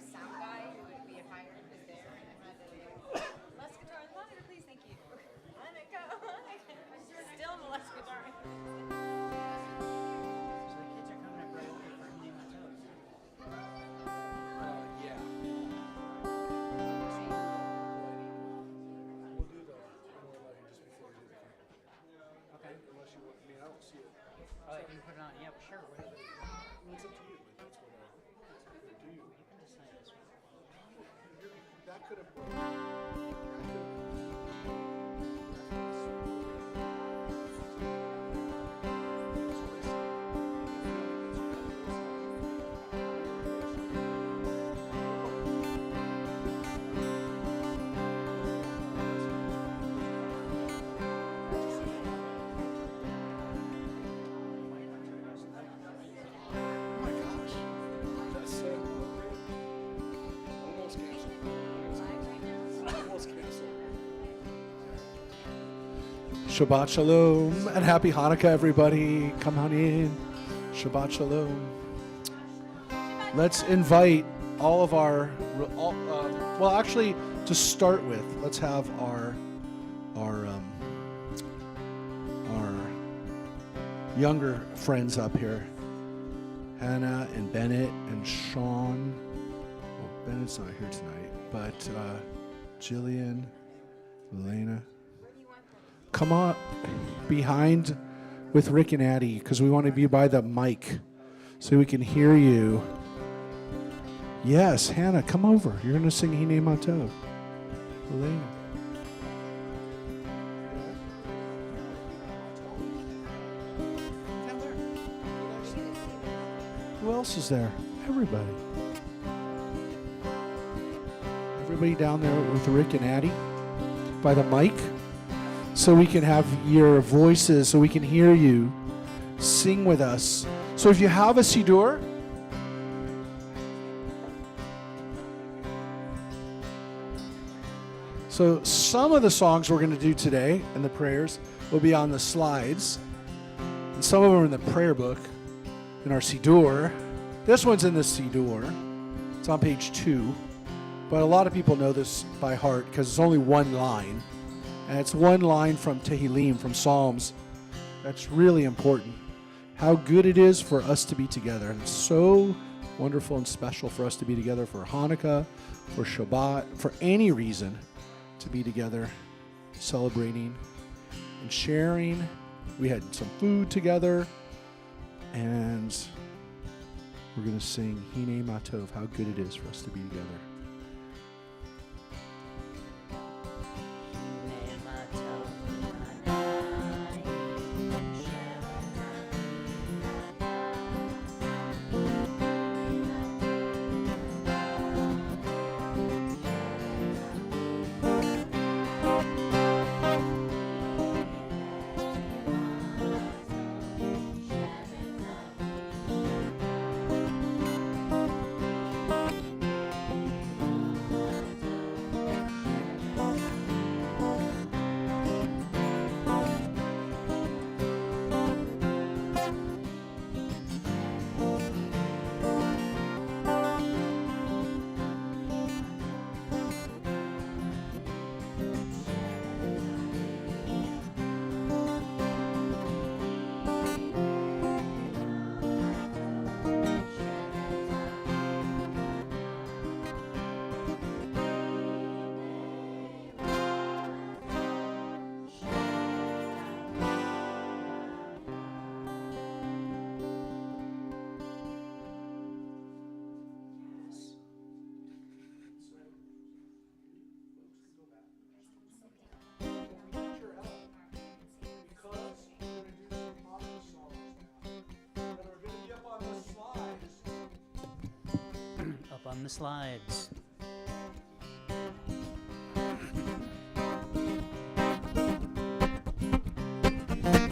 sound guy who we had hired is there, and I had less guitar on the monitor, please, thank you. Let it go. Still the less guitar. So the kids are coming up right over for eating my toes. Yeah. We'll do the more lighting just before we do the camera. Okay. Unless you want, I mean, I don't see it. Oh, you can put it on. Yeah, sure. Whatever. Well, it's up to you, but that's what I do. You? You can decide this one. That could have worked. Oh my gosh. That's so almost canceled. Almost canceled. Shabbat Shalom and Happy Hanukkah, everybody. Come on in. Shabbat Shalom. Let's invite all of our, well, actually, to start with, let's have our younger friends up here. Hannah and Bennett and Sean. Well, Bennett's not here tonight, but Jillian, Elena. Come on behind with Rick and Addie, because we want to be by the mic so we can hear you. Yes, Hannah, come over. You're going to sing Hine Matov. Elena. Who else is there? Everybody. Everybody down there with Rick and Addie by the mic, so we can have your voices, so we can hear you sing with us. So if you have a Siddur, so some of the songs we're going to do today and the prayers will be on the slides, and some of them are in the prayer book in our Siddur. This one's in the Siddur. It's on page 2. But a lot of people know this by heart because it's only one line. And it's one line from Tehillim, from Psalms. That's really important. How good it is for us to be together. And it's so wonderful and special for us to be together for Hanukkah, for Shabbat, for any reason to be together, celebrating and sharing. We had some food together. And we're going to sing Hine Matov, how good it is for us to be together. Up on the slides.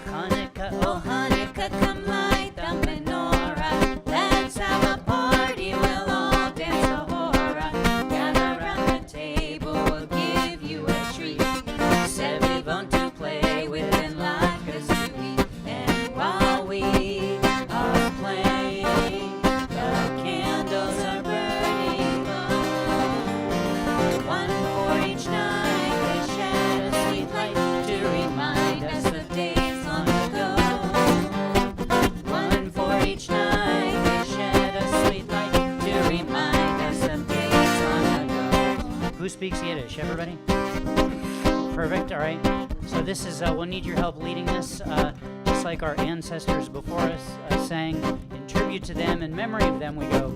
Hanukkah, oh Hanukkah, come light the menorah. Let's have a party, we'll all dance a hora. Gather round the table, we'll give you a treat. Said we want to play with and like a sweet. And while we are playing, the candles are burning low. speaks Yiddish? Everybody? Perfect. All right. So this is, we'll need your help leading this, just like our ancestors before us sang. In tribute to them, in memory of them, we go.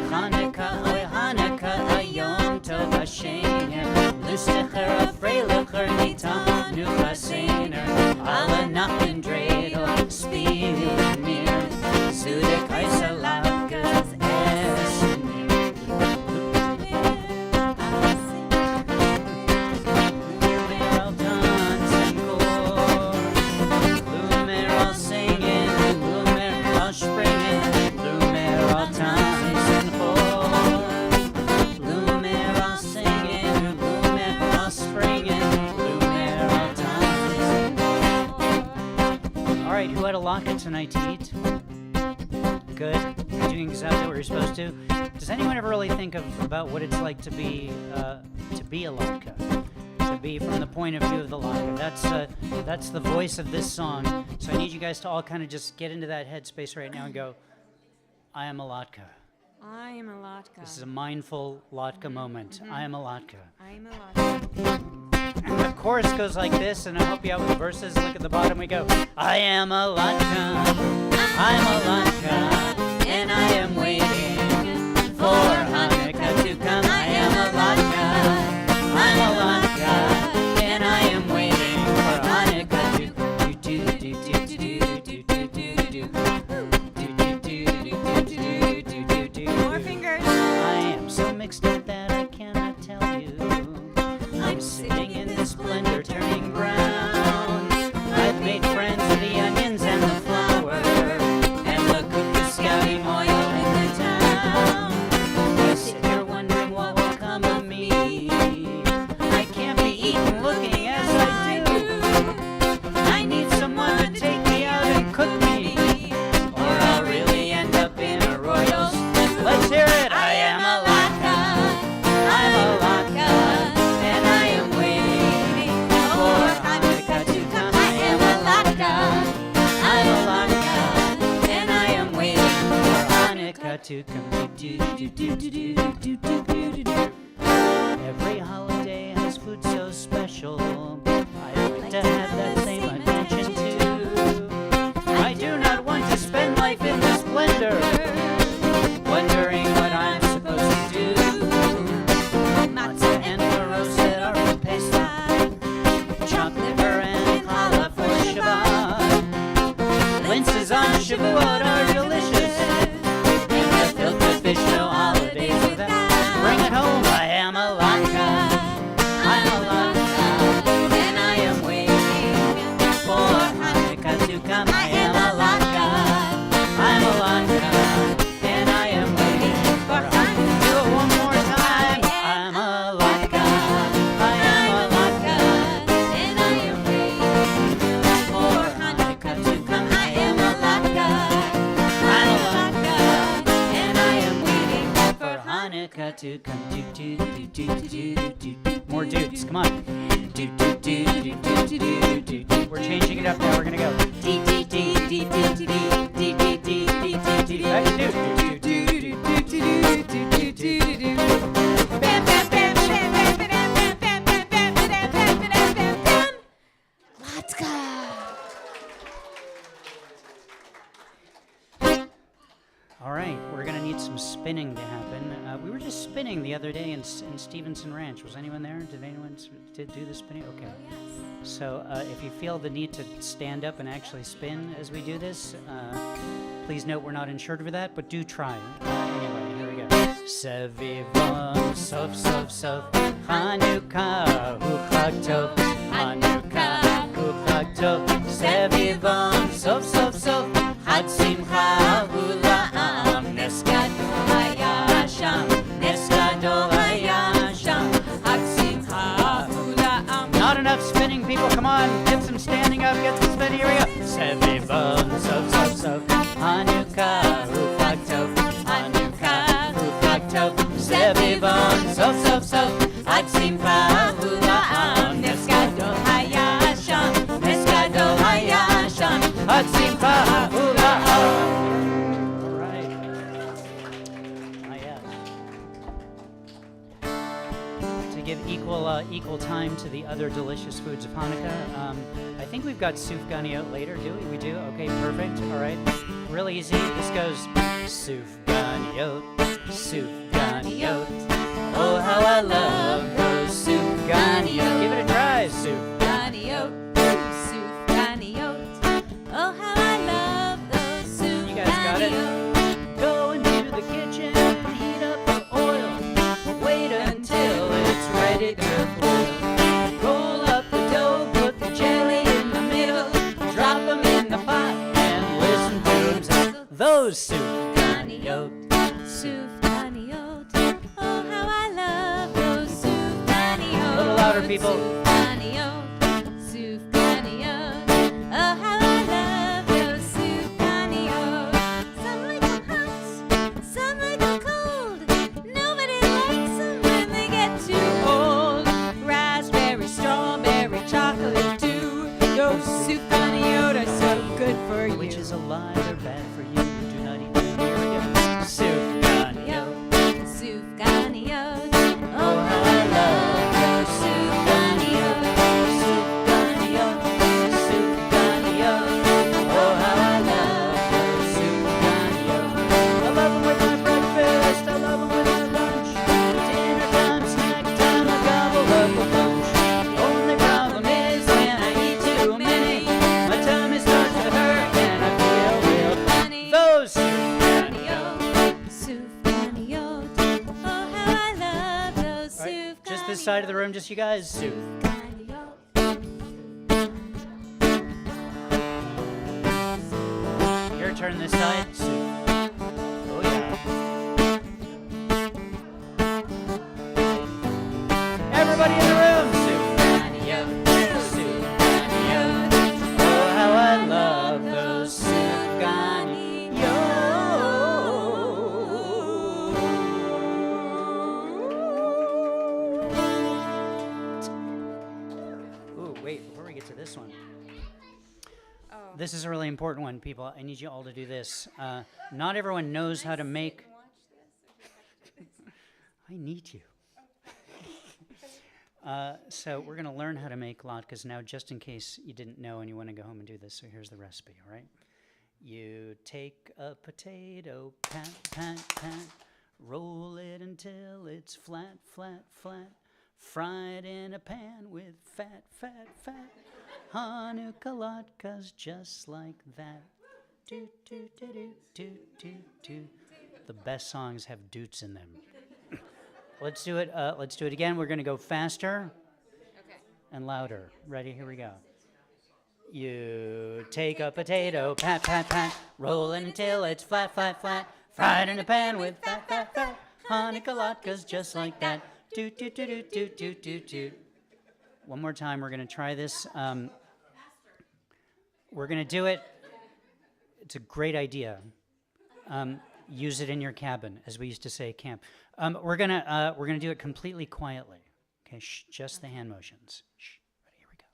Hanukkah, oy Hanukkah, ayom tov hashener, lustecher afreilicher nitam nuchasener, alle nachten dreidel, spielen mir, zu der Kaiserlakas essen mir. Blumer tanzen Chor, Blumer singen, Blumer springen, Blumer tanzen Chor, Blumer singen, Blumer springen, Blumer tanzen Chor. All right, who had a latke tonight to eat? Good. You're doing exactly what you're supposed to. Does anyone ever really think about what it's like to be a latke? To be from the point of view of the latke. That's the voice of this song. So I need you guys to all kind of just get into that headspace right now and go, I am a latke. I am a latke. This is a mindful latke moment. I am a latke. I am a latke. And the chorus goes like this, and I'll help you out with the verses. Look at the bottom, we go, I am a latke. I'm a latke, and I am waiting for Hanukkah to come. I am a latke, I'm a latke, and I am waiting for Hanukkah to More fingers. I am so mixed up that I cannot tell you. I'm sitting in the splendor turning brown. I've made friends with the onions and the flour, and the cookies scouting oil in the town. I sit here wondering what will come of me. I can't be eaten looking as I do. I need someone to take me out and cook me, or I'll really end up in a Royals. Let's hear it. I am a latke, I'm a latke, and I am waiting for Hanukkah to come. I am a latke, I'm a latke, and I am waiting for Hanukkah to come. Every holiday has food so special. I'd like to have that same attention too. I do not want to spend life in the splendor, wondering what I'm supposed to do. Matzah and roasted are for Pesach, chopped liver and challah for Shabbat. Linses on Shavuot are delicious, and the filter fish no holidays without. Bring it home, I am a latke, I'm a latke, and I am waiting for Hanukkah to come. I am a latke, I'm a latke, and I am waiting for Hanukkah. Do it one more time. I'm a latke, I am a latke, and I am waiting for Hanukkah to come. I am a latke, I'm a latke, and I am waiting for Hanukkah to come. More dudes, come on. We're changing it up now. We're gonna go. Back to Bam, bam, bam, bam, bam, bam, bam, bam, bam, bam, bam, bam, bam, bam. Latke. All right, we're gonna need some spinning to happen. We were just spinning the other day in Stevenson Ranch. Was anyone there? Did anyone did do the spinning? Okay. So if you feel the need to stand up and actually spin as we do this, please note we're not insured for that, but do try. Anyway, here we go. Sevivon sof sof sof Hanukkah hu chag tov Hanukkah hu chag tov Sevivon sof sof sof Chag simcha hu la'am Nes gadol haya sham Nes gadol haya sham Chag simcha hu la'am. Not enough spinning, people. Come on, get some standing up, get some spinning. Here we go. Sevivon sof sof sof Hanukkah hu chag tov Hanukkah hu chag tov Sevivon sof sof sof Chag simcha hu la'am Nes gadol haya sham Nes gadol haya sham Chag simcha hu la'am. equal time to the other delicious foods of Hanukkah. I think we've got sufganiyot later, do we? We do? Okay, perfect. All right. Real easy. This goes sufganiyot, sufganiyot. Oh, how I love those sufganiyot. Give it a try, Sufganiyot, sufganiyot. Oh, how I love those sufganiyot. You guys got it? Go into the kitchen, heat up the oil. Wait until it's ready to boil. Roll up the dough, put the jelly in the middle. Drop them in the pot and listen to them say, those sufganiyot. Sufganiyot. Oh, how I love those sufganiyot. A little louder, people. Sufganiyot, sufganiyot. Oh, how I love those sufganiyot. Some like them hot, some like them cold. Nobody likes them when they get too old. Raspberry, strawberry, chocolate too. Those sufganiyot are so good for you. Which is a lie, they're bad for you. Do not eat them. Here we go. Sufganiyot. Sufganiyot. Oh, how I love those sufganiyot. Sufganiyot. Sufganiyot. Oh, how I love those sufganiyot. I love them with my breakfast. I love them with my lunch. Dinner time, snack time, I gobble up a bunch. Only problem is when I eat too many, my tummy starts to hurt and I feel real funny. Those Sufganiyot. Oh, how I love those All right, sufganiyot. just this side of the room, just you guys. Sufganiyot. Your turn this side. Oh yeah. Everybody in the room. Sufganiyot. Sufganiyot. Oh, how I love those Ooh, wait, before we get to this one. Oh. This is a really important one, people. I need you all to do this. Not everyone knows how to make. I need you. So we're going to learn how to make latkes now, just in case you didn't know and you want to go home and do this. So here's the recipe, all right? You take a potato, pat, pat, pat, roll it until it's flat, flat, flat. Fry it in a pan with fat, fat, fat. Hanukkah latkes just like that. Do, do, do, do, do, do, do. The best songs have doots in them. Let's do it. Let's do it again. We're going to go faster Okay. and louder. Ready? Here we go. You take a potato, pat, pat, pat, roll it until it's flat, flat, flat. Fry it in a pan with fat, fat, fat. Hanukkah latkes just like that. Do, do, do, do, do, do, do, do. One more time. We're going to try this. We're going to do it. It's a great idea. Use it in your cabin, as we used to say, camp. We're gonna do it completely quietly. Okay, just the hand motions. Shh. Ready? Here we go.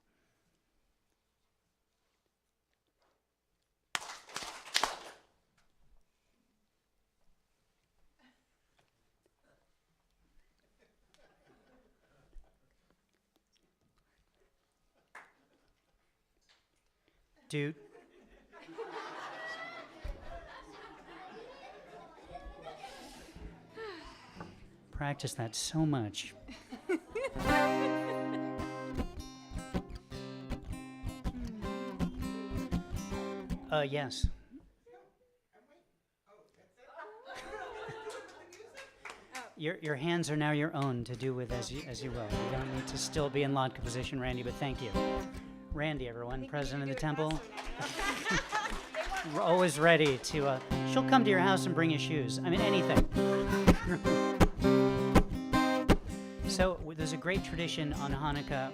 Dude. Practice that so much. Yes. Your hands are now your own to do with as you will. You don't need to still be in latke position, Randy, but thank you. Randy, everyone, president of the temple. We're always ready to, she'll come to your house and bring you shoes. I mean, anything. So there's a great tradition on Hanukkah.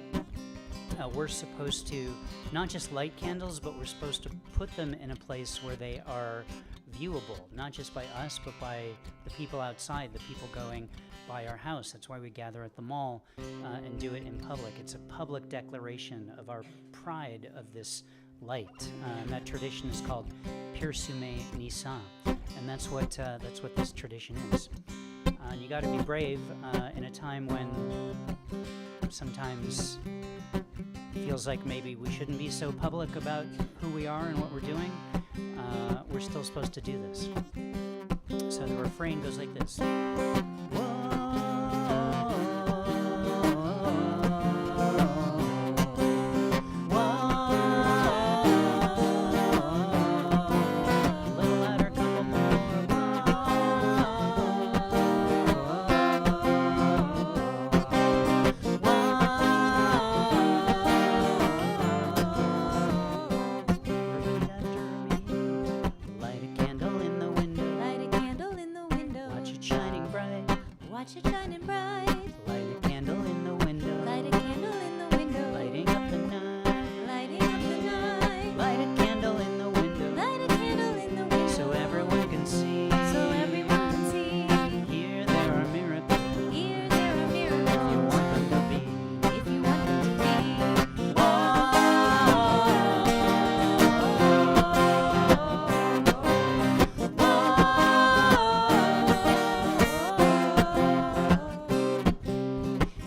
We're supposed to not just light candles, but we're supposed to put them in a place where they are viewable, not just by us, but by the people outside, the people going by our house. That's why we gather at the mall and do it in public. It's a public declaration of our pride of this light. And that tradition is called Pirsume Nisa, and that's what this tradition is. And you got to be brave in a time when sometimes feels like maybe we shouldn't be so public about who we are and what we're doing, we're still supposed to do this. So the refrain goes like this. Watch it shining bright. Light a candle in the window. Light a candle in the window. Lighting up the night. Lighting up the night. Light a candle in the window. Light a candle in the window. So everyone can see. So everyone can see. Here there are miracles. Here there are miracles. If you want them to be. If you want them to be.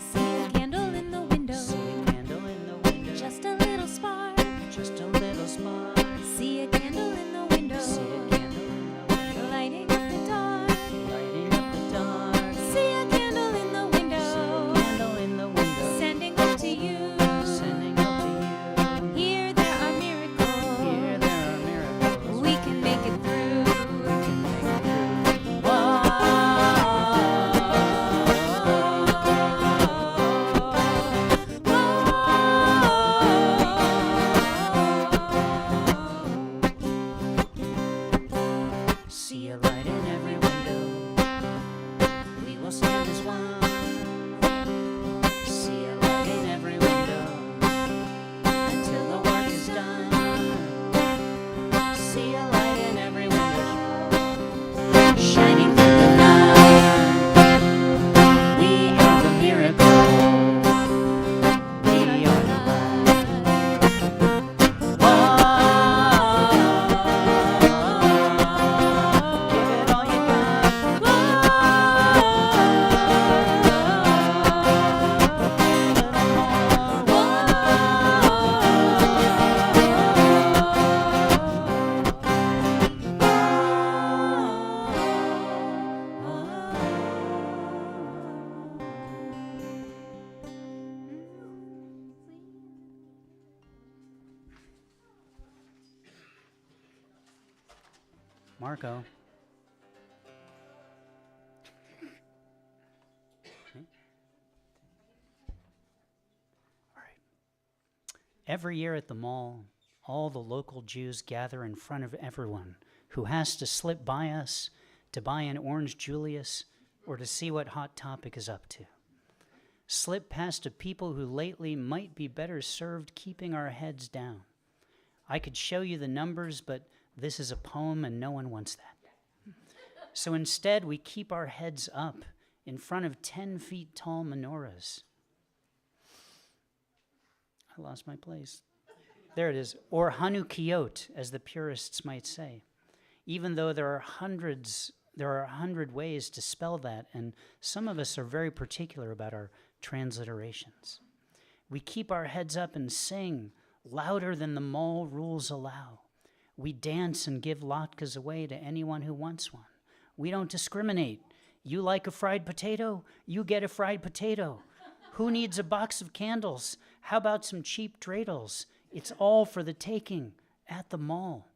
See a candle in the window. See a candle in the window. Just a little spark. Just a little spark. See a candle in the window. See a candle in the window. Lighting up the dark. Lighting up the dark. See a candle in the window. See a candle in the window. Sending hope to you. Sending up to you. Here there are miracles. Here there are miracles. We can make it through. We can make it through. See a light in every window. We will stand as one. See a light in every window until the work is done. See a light in every window shining through the night. We are the miracle. We are the light. Give it all you got. Marco. All right. Every year at the mall, all the local Jews gather in front of everyone who has to slip by us to buy an orange Julius or to see what Hot Topic is up to. Slip past a people who lately might be better served keeping our heads down. I could show you the numbers, but this is a poem and no one wants that. So instead, we keep our heads up in front of 10 feet tall menorahs. I lost my place. There it is. Or Hanukkot, as the purists might say. Even though there are 100 ways to spell that, and some of us are very particular about our transliterations. We keep our heads up and sing louder than the mall rules allow. We dance and give latkes away to anyone who wants one. We don't discriminate. You like a fried potato? You get a fried potato. Who needs a box of candles? How about some cheap dreidels? It's all for the taking at the mall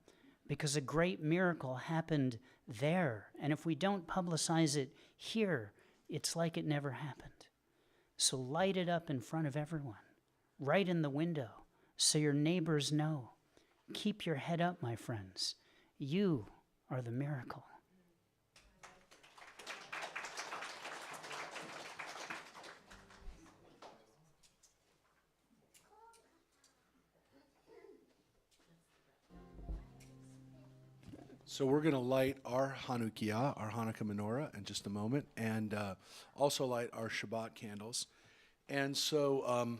because a great miracle happened there. And if we don't publicize it here, it's like it never happened. So light it up in front of everyone, right in the window, so your neighbors know. Keep your head up, my friends. You are the miracle. So we're going to light our Hanukkah, our Hanukkah menorah, in just a moment, and also light our Shabbat candles. And so,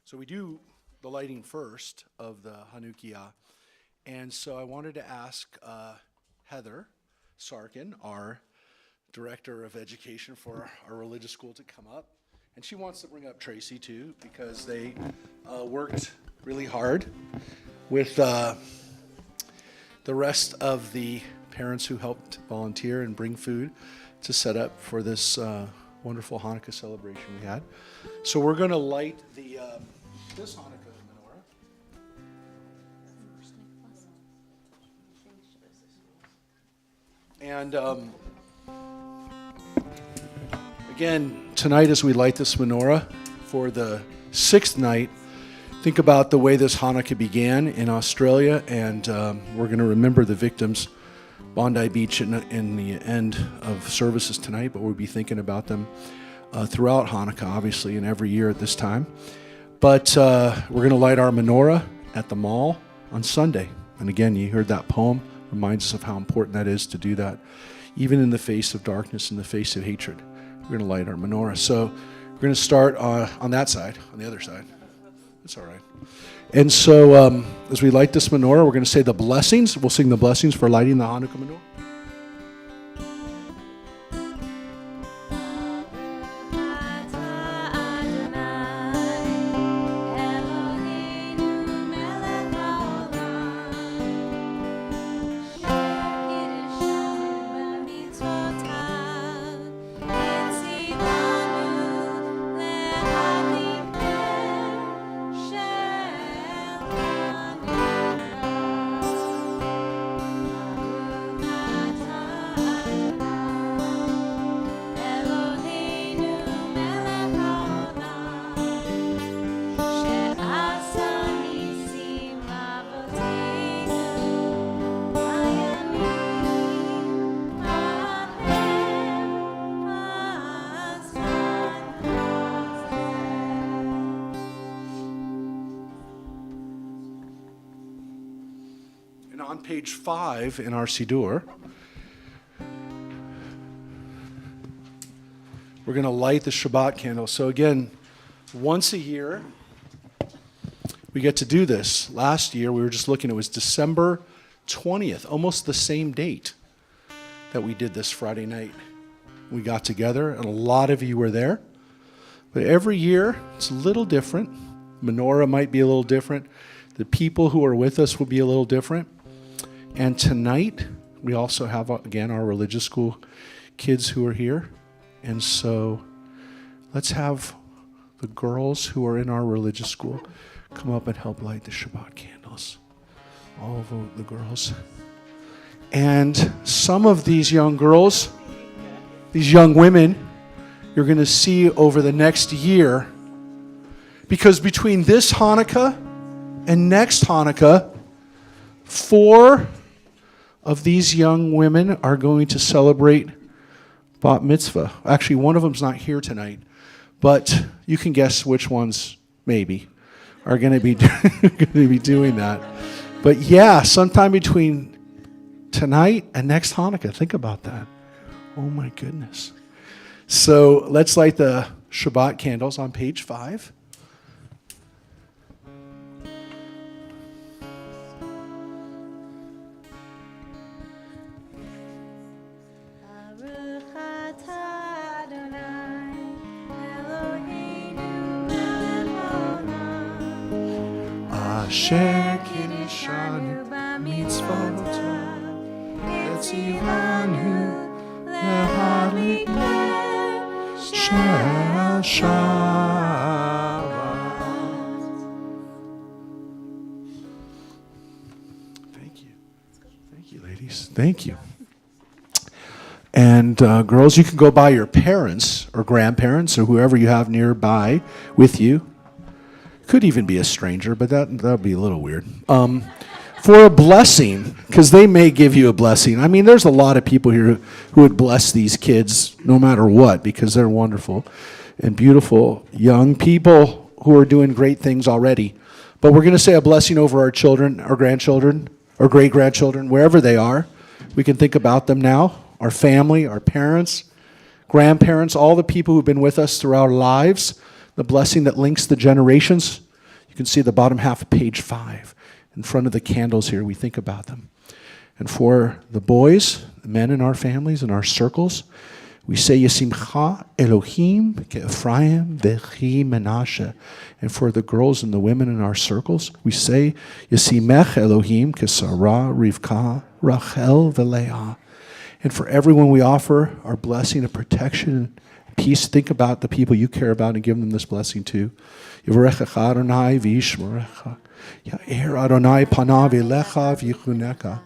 so we do the lighting first of the Hanukkah. And so I wanted to ask Heather Sarkin, our director of education for our religious school, to come up And she wants to bring up Tracy too, because they worked really hard with the rest of the parents who helped volunteer and bring food to set up for this wonderful Hanukkah celebration we had. So we're going to light the this Hanukkah menorah. And again, tonight as we light this menorah for the 6th night, think about the way this Hanukkah began in Australia, and we're going to remember the victims, Bondi Beach, in the end of services tonight, but we'll be thinking about them throughout Hanukkah, obviously, and every year at this time. But we're going to light our menorah at the mall on Sunday. And again, you heard that poem, reminds us of how important that is to do that, even in the face of darkness, in the face of hatred. We're going to light our menorah. So we're going to start on that side, on the other side. That's all right. And so as we light this menorah, we're going to say the blessings. We'll sing the blessings for lighting the Hanukkah menorah. On page 5 in our Siddur, we're going to light the Shabbat candle. So again, once a year, we get to do this. Last year, we were just looking, it was December 20th, almost the same date that we did this Friday night. We got together, and a lot of you were there. But every year, it's a little different. Menorah might be a little different. The people who are with us will be a little different. And tonight, we also have, again, our religious school kids who are here. And so let's have the girls who are in our religious school come up and help light the Shabbat candles. All of the girls. And some of these young girls, these young women, you're going to see over the next year. Because between this Hanukkah and next Hanukkah, 4 of these young women are going to celebrate bat mitzvah. Actually, one of them's not here tonight, but you can guess which ones maybe are going to be doing that. But yeah, sometime between tonight and next Hanukkah, think about that. Oh my goodness. So let's light the Shabbat candles on page 5. Asher kiddushanu b'mitzvotav, etzivanu lehadlik ner shel Shabbat. Thank you. Thank you, ladies. Thank you. And girls, you can go by your parents or grandparents or whoever you have nearby with you. Could even be a stranger, but that would be a little weird. For a blessing, because they may give you a blessing. I mean, there's a lot of people here who would bless these kids no matter what, because they're wonderful and beautiful young people who are doing great things already. But we're going to say a blessing over our children, our grandchildren, our great-grandchildren, wherever they are. We can think about them now, our family, our parents, grandparents, all the people who've been with us throughout our lives. The blessing that links the generations. You can see the bottom half of page 5. In front of the candles here, we think about them. And for the boys, the men in our families and our circles, We say Yesimcha Elohim ke'Ephraim vechi Menashe. And for the girls and the women in our circles, we say Yesimech Elohim ke'Sarah Rivka Rachel veLeah. And for everyone, we offer our blessing of protection and peace. Think about the people you care about and give them this blessing too. Yivarechecha Adonai v'yishmerecha. Ya'er Adonai panav elecha v'yichuneka.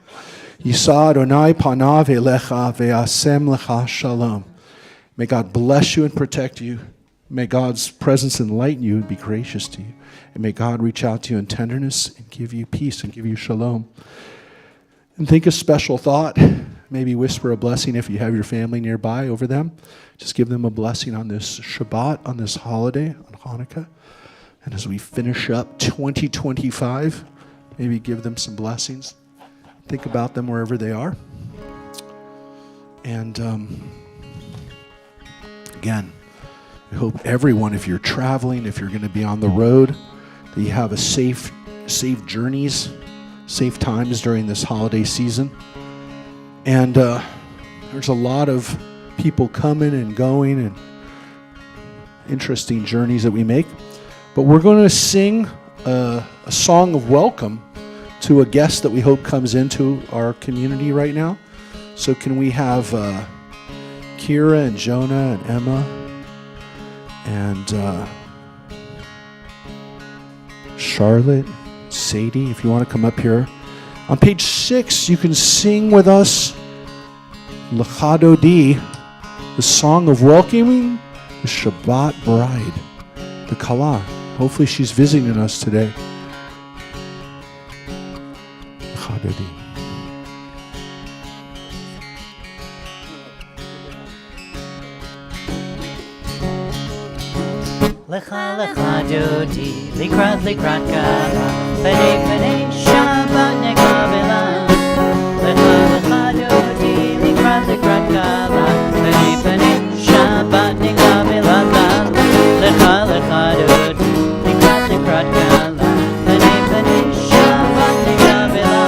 Yisa Adonai panav elecha ve'asem lecha shalom. May God bless you and protect you. May God's presence enlighten you and be gracious to you. And may God reach out to you in tenderness and give you peace and give you shalom. And think a special thought. Maybe whisper a blessing if you have your family nearby over them. Just give them a blessing on this Shabbat, on this holiday, on Hanukkah. And as we finish up 2025, maybe give them some blessings. Think about them wherever they are. And again, I hope everyone, if you're traveling, if you're going to be on the road, that you have a safe journeys, safe times during this holiday season. And there's a lot of people coming and going and interesting journeys that we make. But we're going to sing a song of welcome to a guest that we hope comes into our community right now. So can we have Kira and Jonah and Emma and Charlotte, Sadie, if you want to come up here. On page 6, you can sing with us L'chado D, the song of welcoming the Shabbat bride, the Kala. Hopefully she's visiting us today. L'chado D. Lecha lecha dodi, likrat kala, penei Shabbat nekabela. Lecha lecha dodi, likrat kala, penei Shabbat nekabela. Lecha lecha dodi, likrat kala, penei Shabbat nekabela.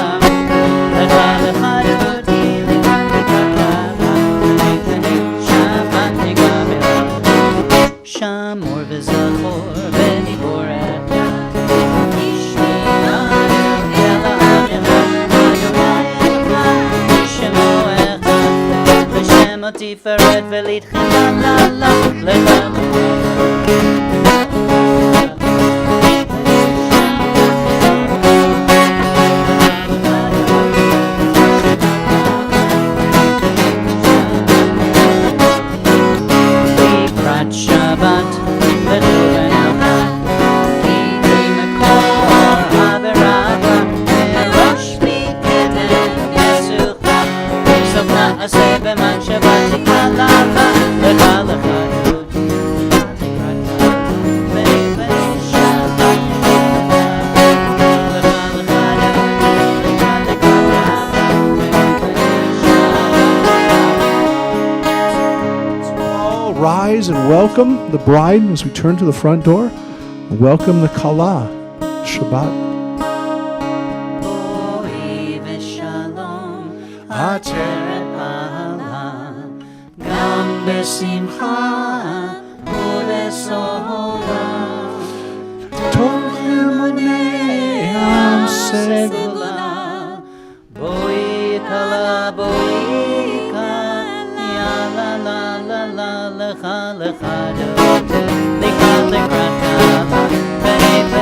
Lecha lecha dodi, likrat kala, penei Shabbat nekabela. Shamor v'zachor v'ni boreta Ishmi Adem Ela Adonai Adonai Shemo Echad V'Shem Tiferet v'Litchem La La Lecha Rise and welcome the bride as we turn to the front door. Welcome the Kala. Shabbat. Ateret ba'ala, gam besimcha u'besorah. Tovim ne'am segula, boi kala, ya la la la la, lecha lecha dodi, lecha lecha kala, penei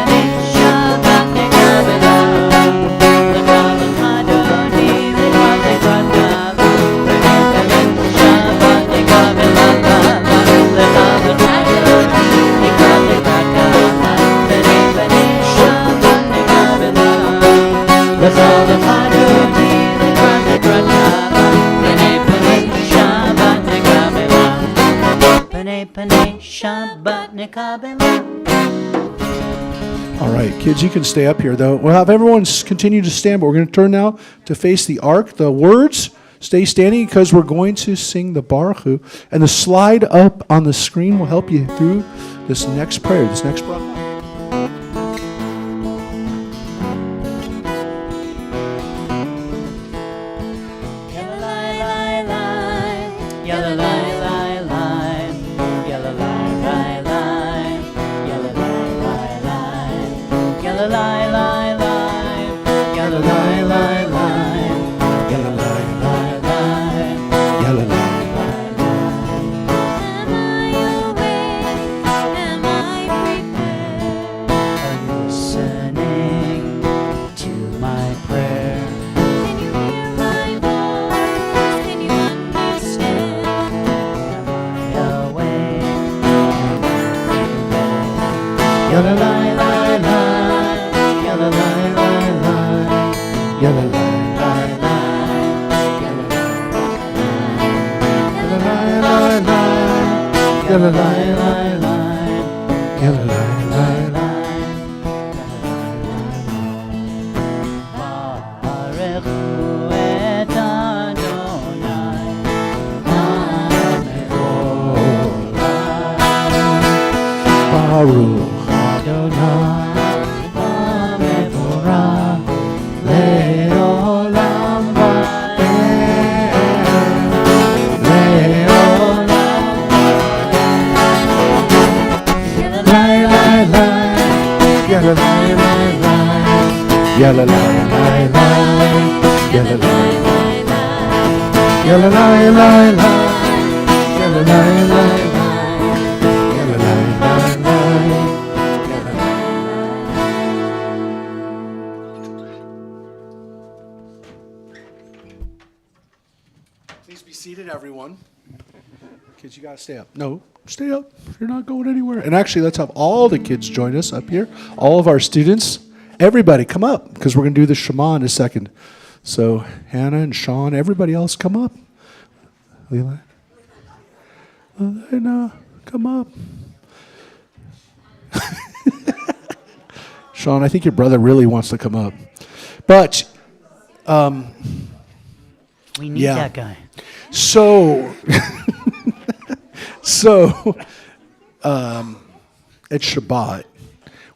Shabbat nekabela. All right, kids, you can stay up here, though. We'll have everyone continue to stand, but we're going to turn now to face the ark. The words, stay standing because we're going to sing the Baruch Hu. And the slide up on the screen will help you through this next prayer, this next bracha. Yalla lai lai, Baruch hu et Adonai, Baruch Adonai, Mevorach le'olam va'ed, Please be seated, everyone. Kids, you gotta stay up. No, stay up. You're not going anywhere. And actually, let's have all the kids join us up here. All of our students. Everybody, come up, because we're gonna do the Shema in a second. So, Hannah and Sean, everybody else, come up. Leela, Elena, come up. Sean, I think your brother really wants to come up. But, we need Yeah. that guy. so, at Shabbat,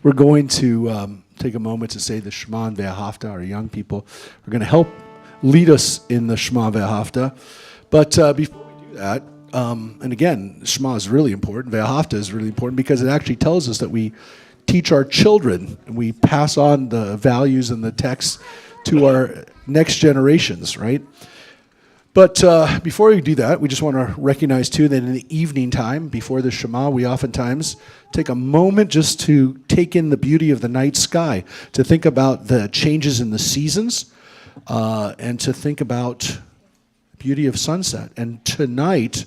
we're going to take a moment to say the Shema and Ve'ahavta. Our young people are going to help lead us in the Shema Ve'ahavta. But before we do that, and again, Shema is really important. Ve'ahavta is really important because it actually tells us that we teach our children and we pass on the values and the texts to our next generations, right? But before we do that, we just want to recognize, too, that in the evening time, before the Shema, we oftentimes take a moment just to take in the beauty of the night sky, to think about the changes in the seasons, and to think about the beauty of sunset. And tonight,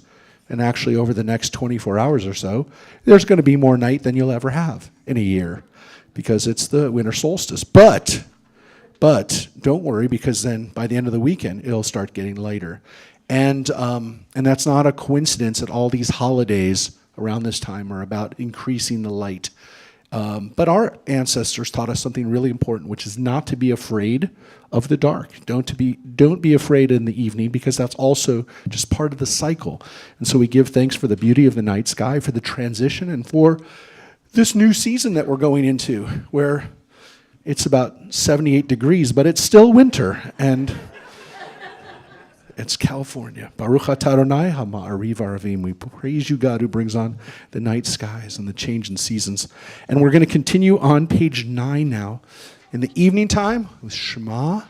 and actually over the next 24 hours or so, there's going to be more night than you'll ever have in a year because it's the winter solstice. But don't worry, because then by the end of the weekend, it'll start getting lighter. And that's not a coincidence that all these holidays around this time are about increasing the light. But our ancestors taught us something really important, which is not to be afraid of the dark. Don't be afraid in the evening, because that's also just part of the cycle. And so we give thanks for the beauty of the night sky, for the transition, and for this new season that we're going into, where it's about 78 degrees, but it's still winter, and it's California. Baruch atah Adonai ha'ma'ariv aravim. We praise you, God, who brings on the night skies and the change in seasons. And we're going to continue on page 9 now. In the evening time, with Shema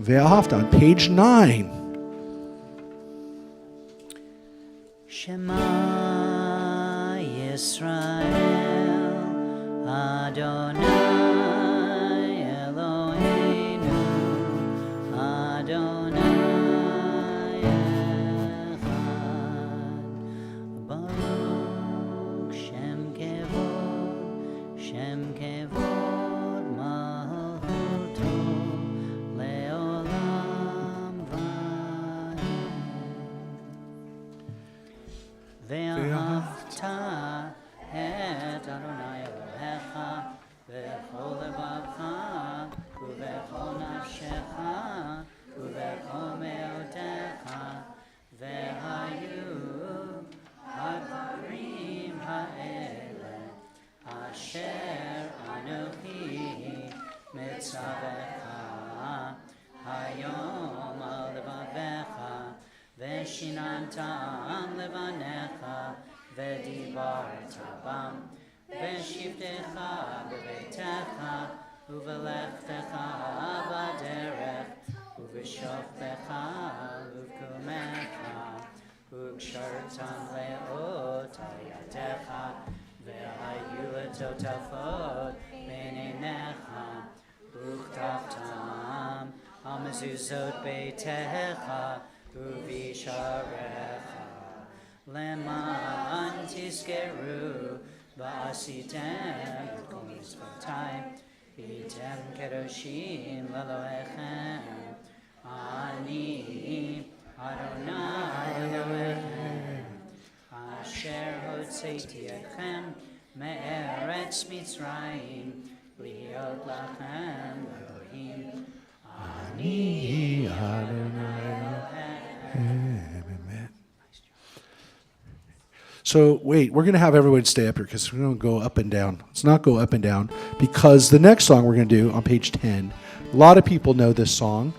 Ve'ahavta on page 9. Shema Yisrael Adonai Eloheinu Adonai Echad Baruch Shem Kevod Malchuto Leolam Va'ed Ve'ahavta et Adonai Elohecha V'chol levavcha Uv'chol nafshecha Uv'chol me'otecha Ve'hayu ha'dvarim ha'ele Asher Anochi mitzavecha Hayom al levavecha Veshinantam levanecha Vedibarta bam Veshivtecha bebeitecha Uvelechtecha baderech Uveshoftecha uvkumecha Ukshartam leot hayadecha Ve'hayu letotafot beinenecha Uchtaftam hamezuzot beitecha Uvisharecha Leman tiskeru Ba'asitem Kol mitzvotai Item kedoshim Leloechem Ani Adonai Elohechem Asher הוצאתיכם מארץ מצרים, להיות לכם אלוהים. אני אדוני Amen. So wait, we're going to have everyone stay up here because we're going to go up and down. Let's not go up and down because the next song we're going to do on page 10, a lot of people know this song,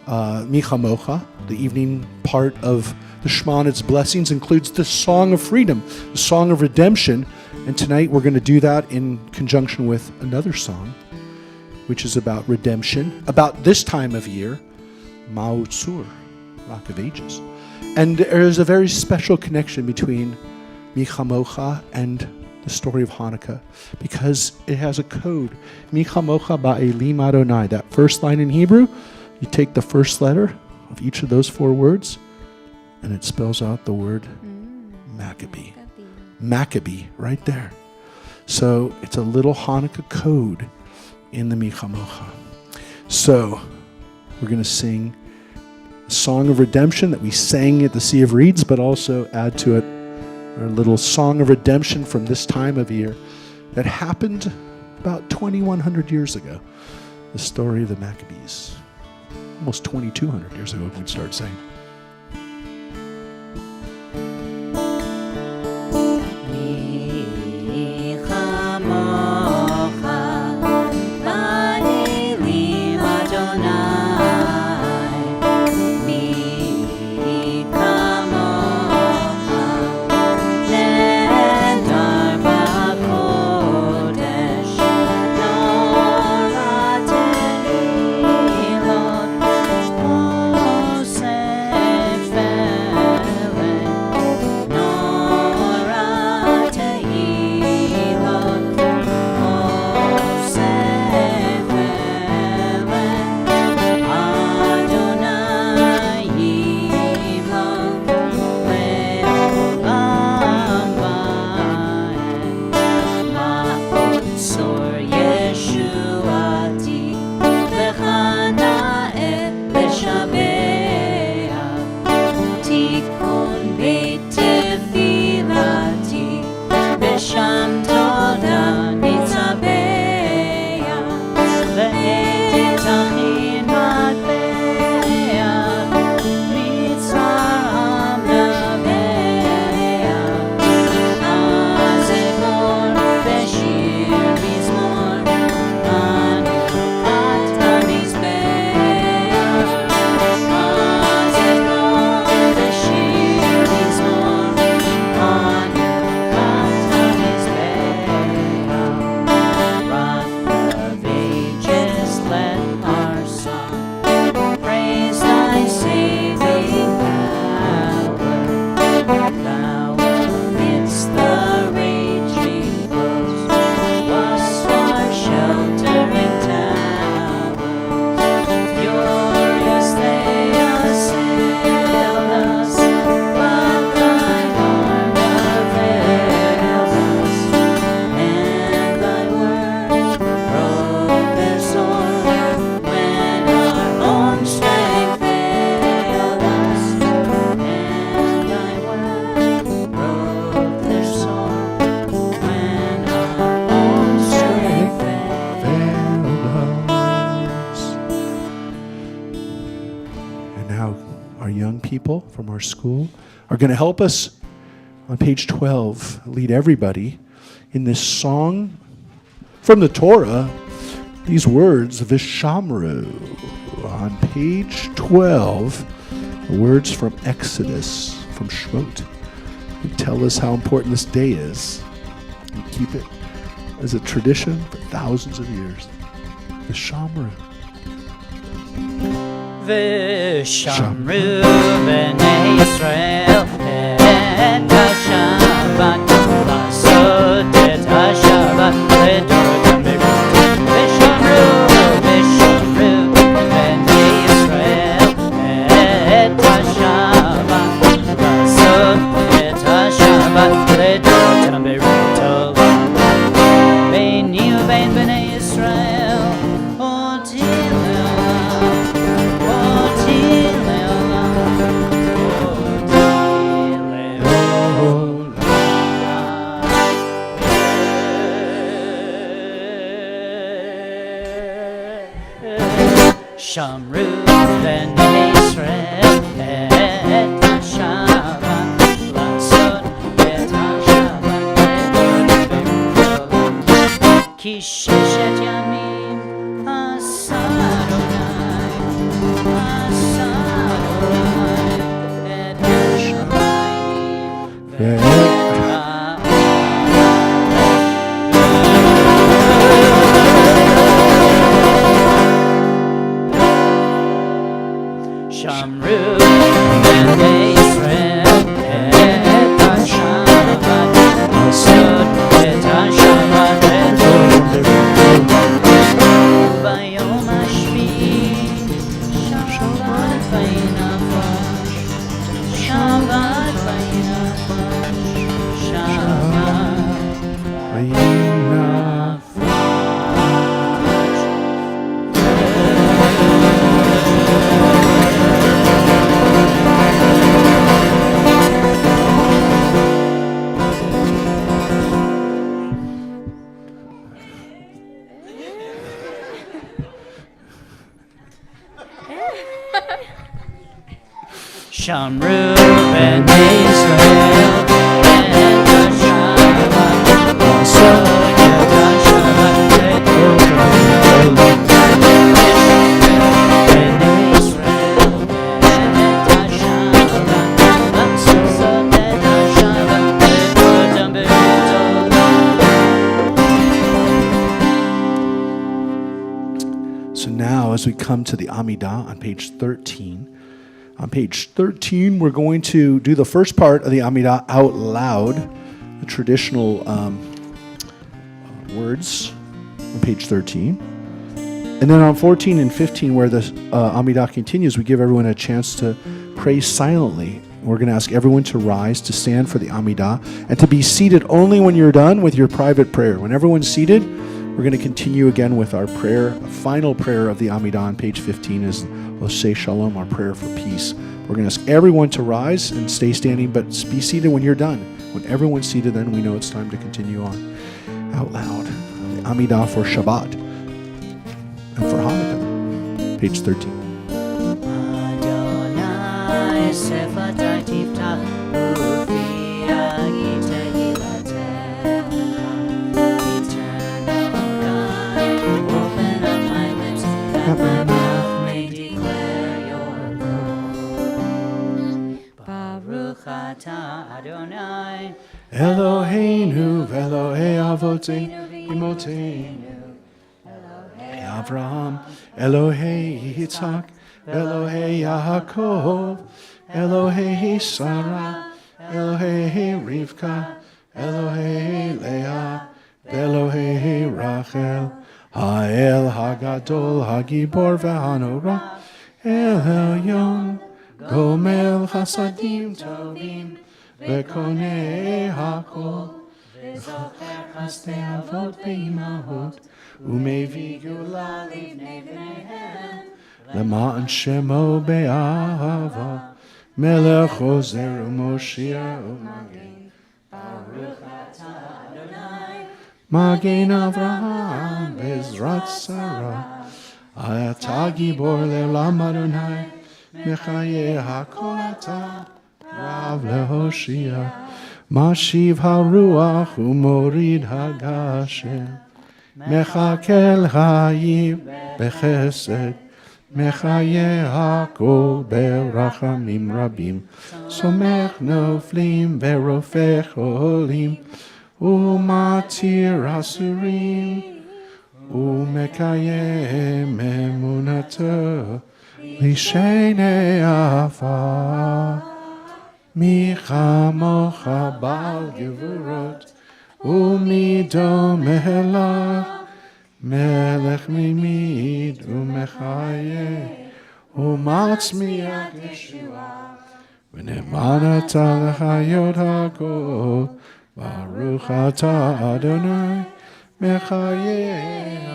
Micha Mocha. The evening part of the Shema and its blessings includes the Song of Freedom, the Song of Redemption. And tonight we're going to do that in conjunction with another song, which is about redemption, about this time of year, Ma'otsur, Rock of Ages. And there is a very special connection between Micha Mocha and the story of Hanukkah because it has a code. Micha Mocha ba'elim Adonai. That first line in Hebrew, you take the first letter of each of those 4 words and it spells out the word Maccabee. Maccabee, right there. So it's a little Hanukkah code in the Micha Mocha. So we're going to sing a song of redemption that we sang at the Sea of Reeds, but also add to it our little song of redemption from this time of year that happened about 2,100 years ago. The story of the Maccabees. Almost 2,200 years ago we start saying. People from our school are going to help us on page 12, lead everybody in this song from the Torah, these words, Vishamru. On page 12, the words from Exodus, from Shemot, and tell us how important this day is. We keep it as a tradition for thousands of years. Vishamru. ושמרו בני ישראל את השבת, לעשות את השבת לדורות דורות. ושמרו בני ישראל את השבת, לעשות את השבת לדורות דורות. ביני ובין בני ישראל אותי Shamru b'nei Yisrael et ha-Shabbat לעשות את השבת בגדול כי ששת ימים עשה אדוני את השמיים ואת Shamru b'nei Yisrael et ha-Shabbat לעשות את השבת בגדול וביום השביעי שבת וינפש שבת וינפש שבת וינפש Shamru b'nei Yisrael et ha-Shabbat לעשות את השבת בגדול ב'nei Yisrael et ha-Shabbat לעשות את השבת בגדול. So now, as we come to the Amidah on page 13, we're going to do the first part of the Amidah out loud, the traditional words on page 13. And then on 14 and 15, where the Amidah continues, we give everyone a chance to pray silently. We're going to ask everyone to rise, to stand for the Amidah, and to be seated only when you're done with your private prayer. When everyone's seated, we're going to continue again with our prayer. Final prayer of the Amidah on page 15 is Oseh Shalom, our prayer for peace. We're going to ask everyone to rise and stay standing, but be seated when you're done. When everyone's seated, then we know it's time to continue on out loud. The Amidah for Shabbat and for Hanukkah, page 13. Adonai sefatai tiftach ufi agitehillatech. Eternal God, open up my lips that my mouth may declare your glory. Baruch atah Adonai Eloheinu v'Elohei avoteinu imoteinu Avraham, Elohei Yitzhak, Elohei Yaakov, Elohei Sarah, Elohei Rivka, Elohei Leah, Elohei Rachel, Ha'el Hagadol Hagibor v'Hanora, El Elyon, Gomel Chasadim Tovim, V'Konei Hakol, V'Zocher Chasdei Avot Ve'imahot, Umevi Gula Livnei Bneihem, L'ma'an Shemo Be'ahava, Melech Ozer U'Moshiach U'Magen, Baruch atah Adonai, Magen Avraham, Bezrat Sarah, Atah Gibor Le'olam Adonai, Mechaye HaKol Atah, Rav LeHoshia, Mashiv HaRuach U'Morid HaGashem, Mechakel Hayim Bechesed, Mechaye Hakol Berachamim Rabim, Somech Noflim Berofech Olim, Umatir Asurim, Umekayem Emunato, Lishenei Afar, Michamocha Bal Gevurot, Umidom Melach, Melech Mimid Umechaye, Umatzmiach Yeshua, V'nemanata L'chayot HaKol, Baruch atah Adonai, Mechaye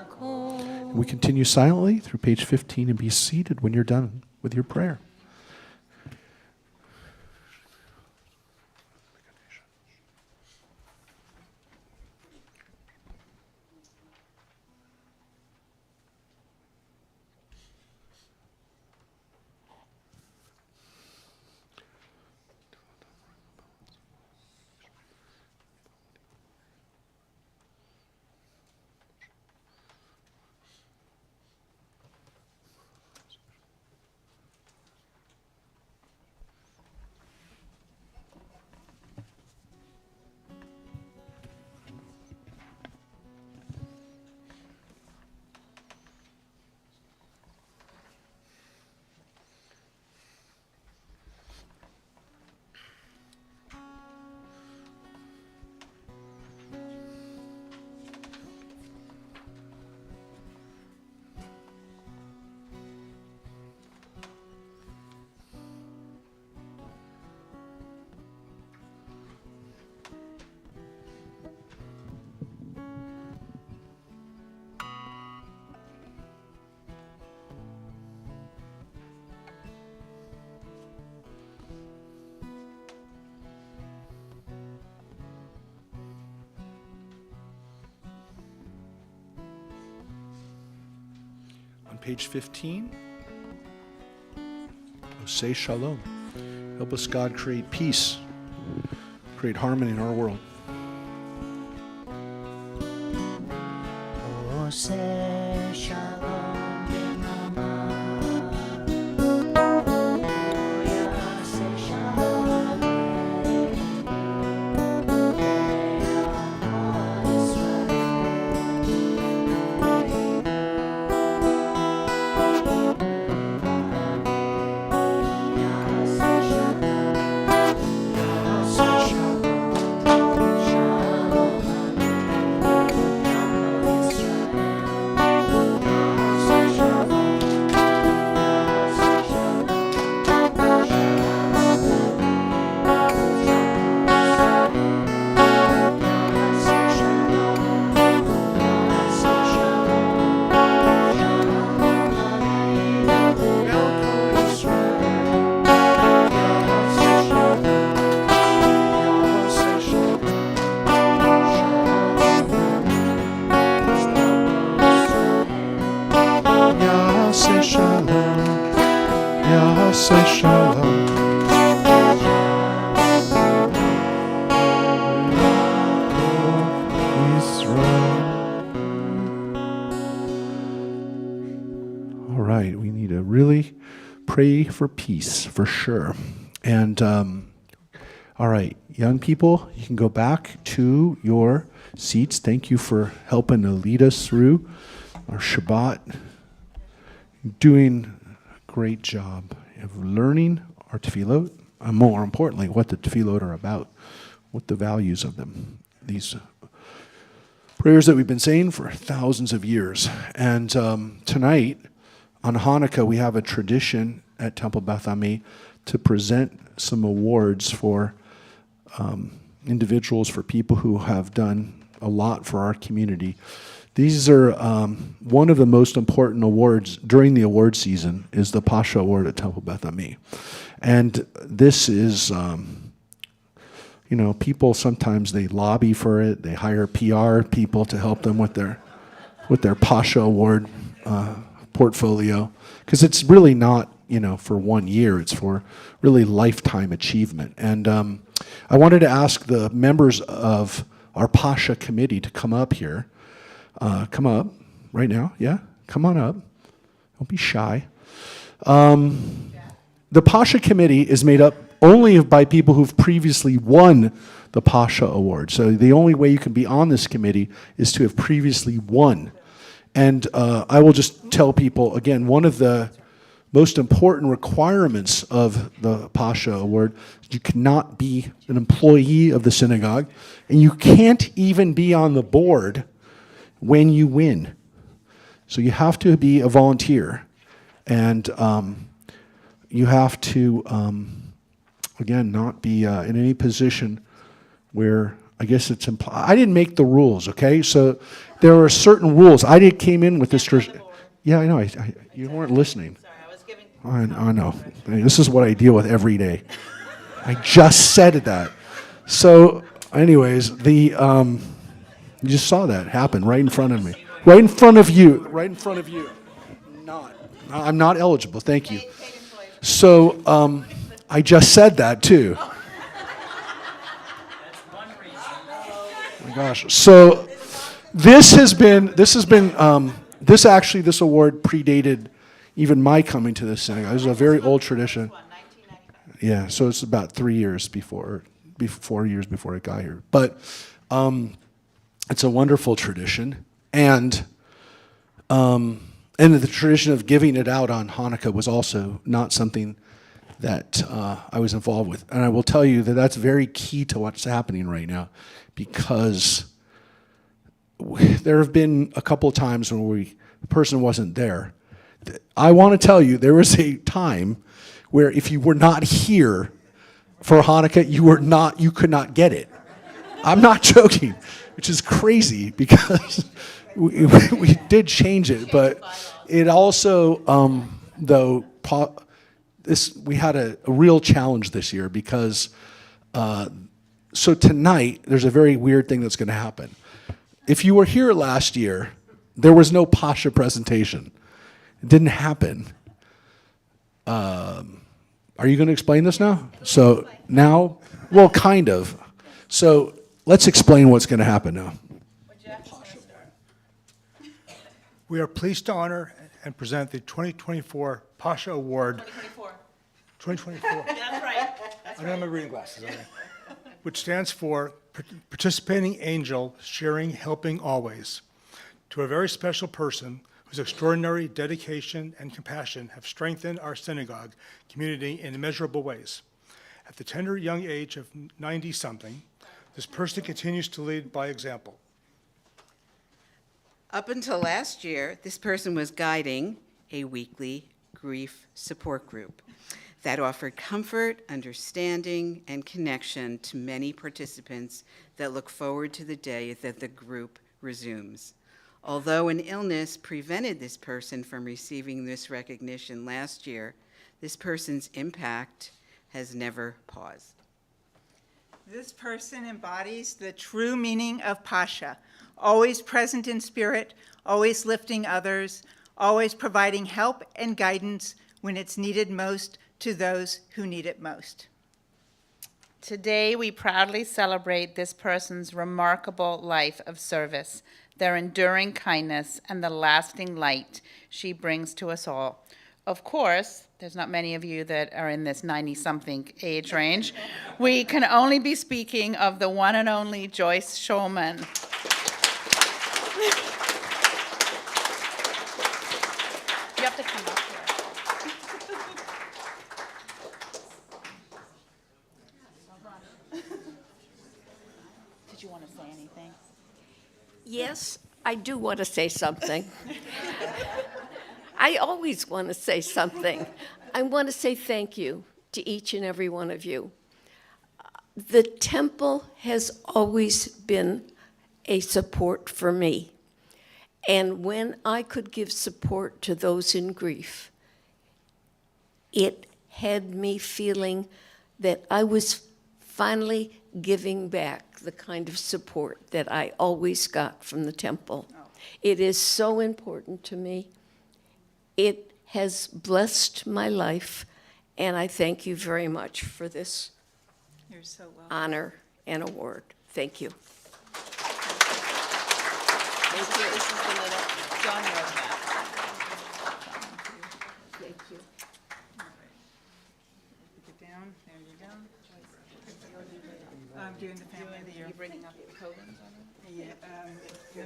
HaKol. We continue silently through page 15 and be seated when you're done with your prayer. page 15. Oh, say shalom. Help us, God, create peace, create harmony in our world. Oseh shalom b'nama. Yaseh shalom be'amot Yaseh shalom. Yaseh shalom. All right, we need to really pray for peace, for sure. And all right, young people, you can go back to your seats. Thank you for helping to lead us through our Shabbat. Doing a great job of learning our tefillot, and more importantly, what the tefillot are about, what the values of them. These prayers that we've been saying for thousands of years. And tonight, on Hanukkah, we have a tradition at Temple Beth Ami to present some awards for individuals, for people who have done a lot for our community. These are one of the most important awards during the award season is the Pasha Award at Temple Beth Ami. And this is, people sometimes they lobby for it. They hire PR people to help them with their Pasha Award portfolio. Because it's really not, for 1 year. It's for really lifetime achievement. And I wanted to ask the members of our Pasha committee to come up here. Come up right now. Yeah, come on up. Don't be shy. The Pasha committee is made up only by people who've previously won the Pasha Award. So the only way you can be on this committee is to have previously won. And I will just tell people, again, one of the most important requirements of the Pasha Award is you cannot be an employee of the synagogue, and you can't even be on the board when you win. So you have to be a volunteer, and you have to, again, not be in any position where, I guess it's implied. I didn't make the rules, okay? So there are certain rules. Came in with this. Yeah, I know. You weren't listening. Sorry, I was giving. I know. This is what I deal with every day. I just said that. So, anyways, you just saw that happen right in front of me. Right in front of you. Right in front of you. I'm not eligible. Thank you. So I just said that too. Oh my gosh. So this award predated even my coming to this synagogue. This is a very old tradition. Yeah, so it's about 3 years before 4 years before I got here. But it's a wonderful tradition, and the tradition of giving it out on Hanukkah was also not something that I was involved with. And I will tell you that that's very key to what's happening right now, because there have been a couple of times when the person wasn't there. I want to tell you, there was a time where if you were not here for Hanukkah, you could not get it. I'm not joking, which is crazy because we did change it, but it also, we had a real challenge this year because, so tonight, there's a very weird thing that's going to happen. If you were here last year, there was no Pasha presentation. It didn't happen. Are you going to explain this now? So now, well, kind of. So let's explain what's going to happen now. We are pleased to honor and present the 2024 Pasha Award. 2024. That's right. I don't have my reading glasses. Okay. Which stands for Participating Angel, Sharing, Helping Always. To a very special person whose extraordinary dedication and compassion have strengthened our synagogue community in immeasurable ways. At the tender young age of 90-something, this person continues to lead by example. Up until last year, this person was guiding a weekly grief support group that offered comfort, understanding, and connection to many participants that look forward to the day that the group resumes. Although an illness prevented this person from receiving this recognition last year, this person's impact has never paused. This person embodies the true meaning of Pasha, always present in spirit, always lifting others, always providing help and guidance when it's needed most to those who need it most. Today, we proudly celebrate this person's remarkable life of service, their enduring kindness, and the lasting light she brings to us all. Of course, there's not many of you that are in this 90-something age range. We can only be speaking of the one and only Joyce Shulman. You have to come up here. Did you want to say anything? Yes, I do want to say something. I always want to say something. I want to say thank you to each and every one of you. The temple has always been a support for me. And when I could give support to those in grief, it had me feeling that I was finally giving back the kind of support that I always got from the temple. It is so important to me. It has blessed my life, and I thank you very much for this You're so welcome. honor and award. Thank you. This is the little, John wrote that. Thank you. Put it down, there you go. I'm doing the family of the year. You bringing up the podiums on it? Yeah, no.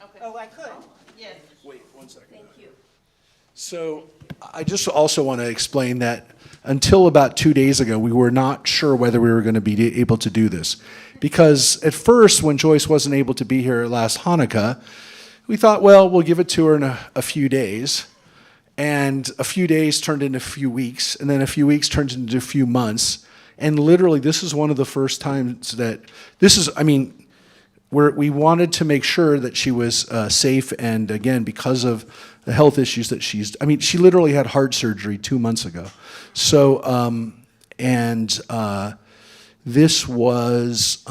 Okay. Oh, I could. Yes. Wait 1 second. Thank you. So I just also want to explain that until about 2 days ago, we were not sure whether we were going to be able to do this. Because at first, when Joyce wasn't able to be here last Hanukkah, we thought, well, we'll give it to her in a few days. And a few days turned into a few weeks, and then a few weeks turned into a few months. And literally, this is one of the first times that, we wanted to make sure that she was safe, and again, because of the health issues that she literally had heart surgery 2 months ago. So, this was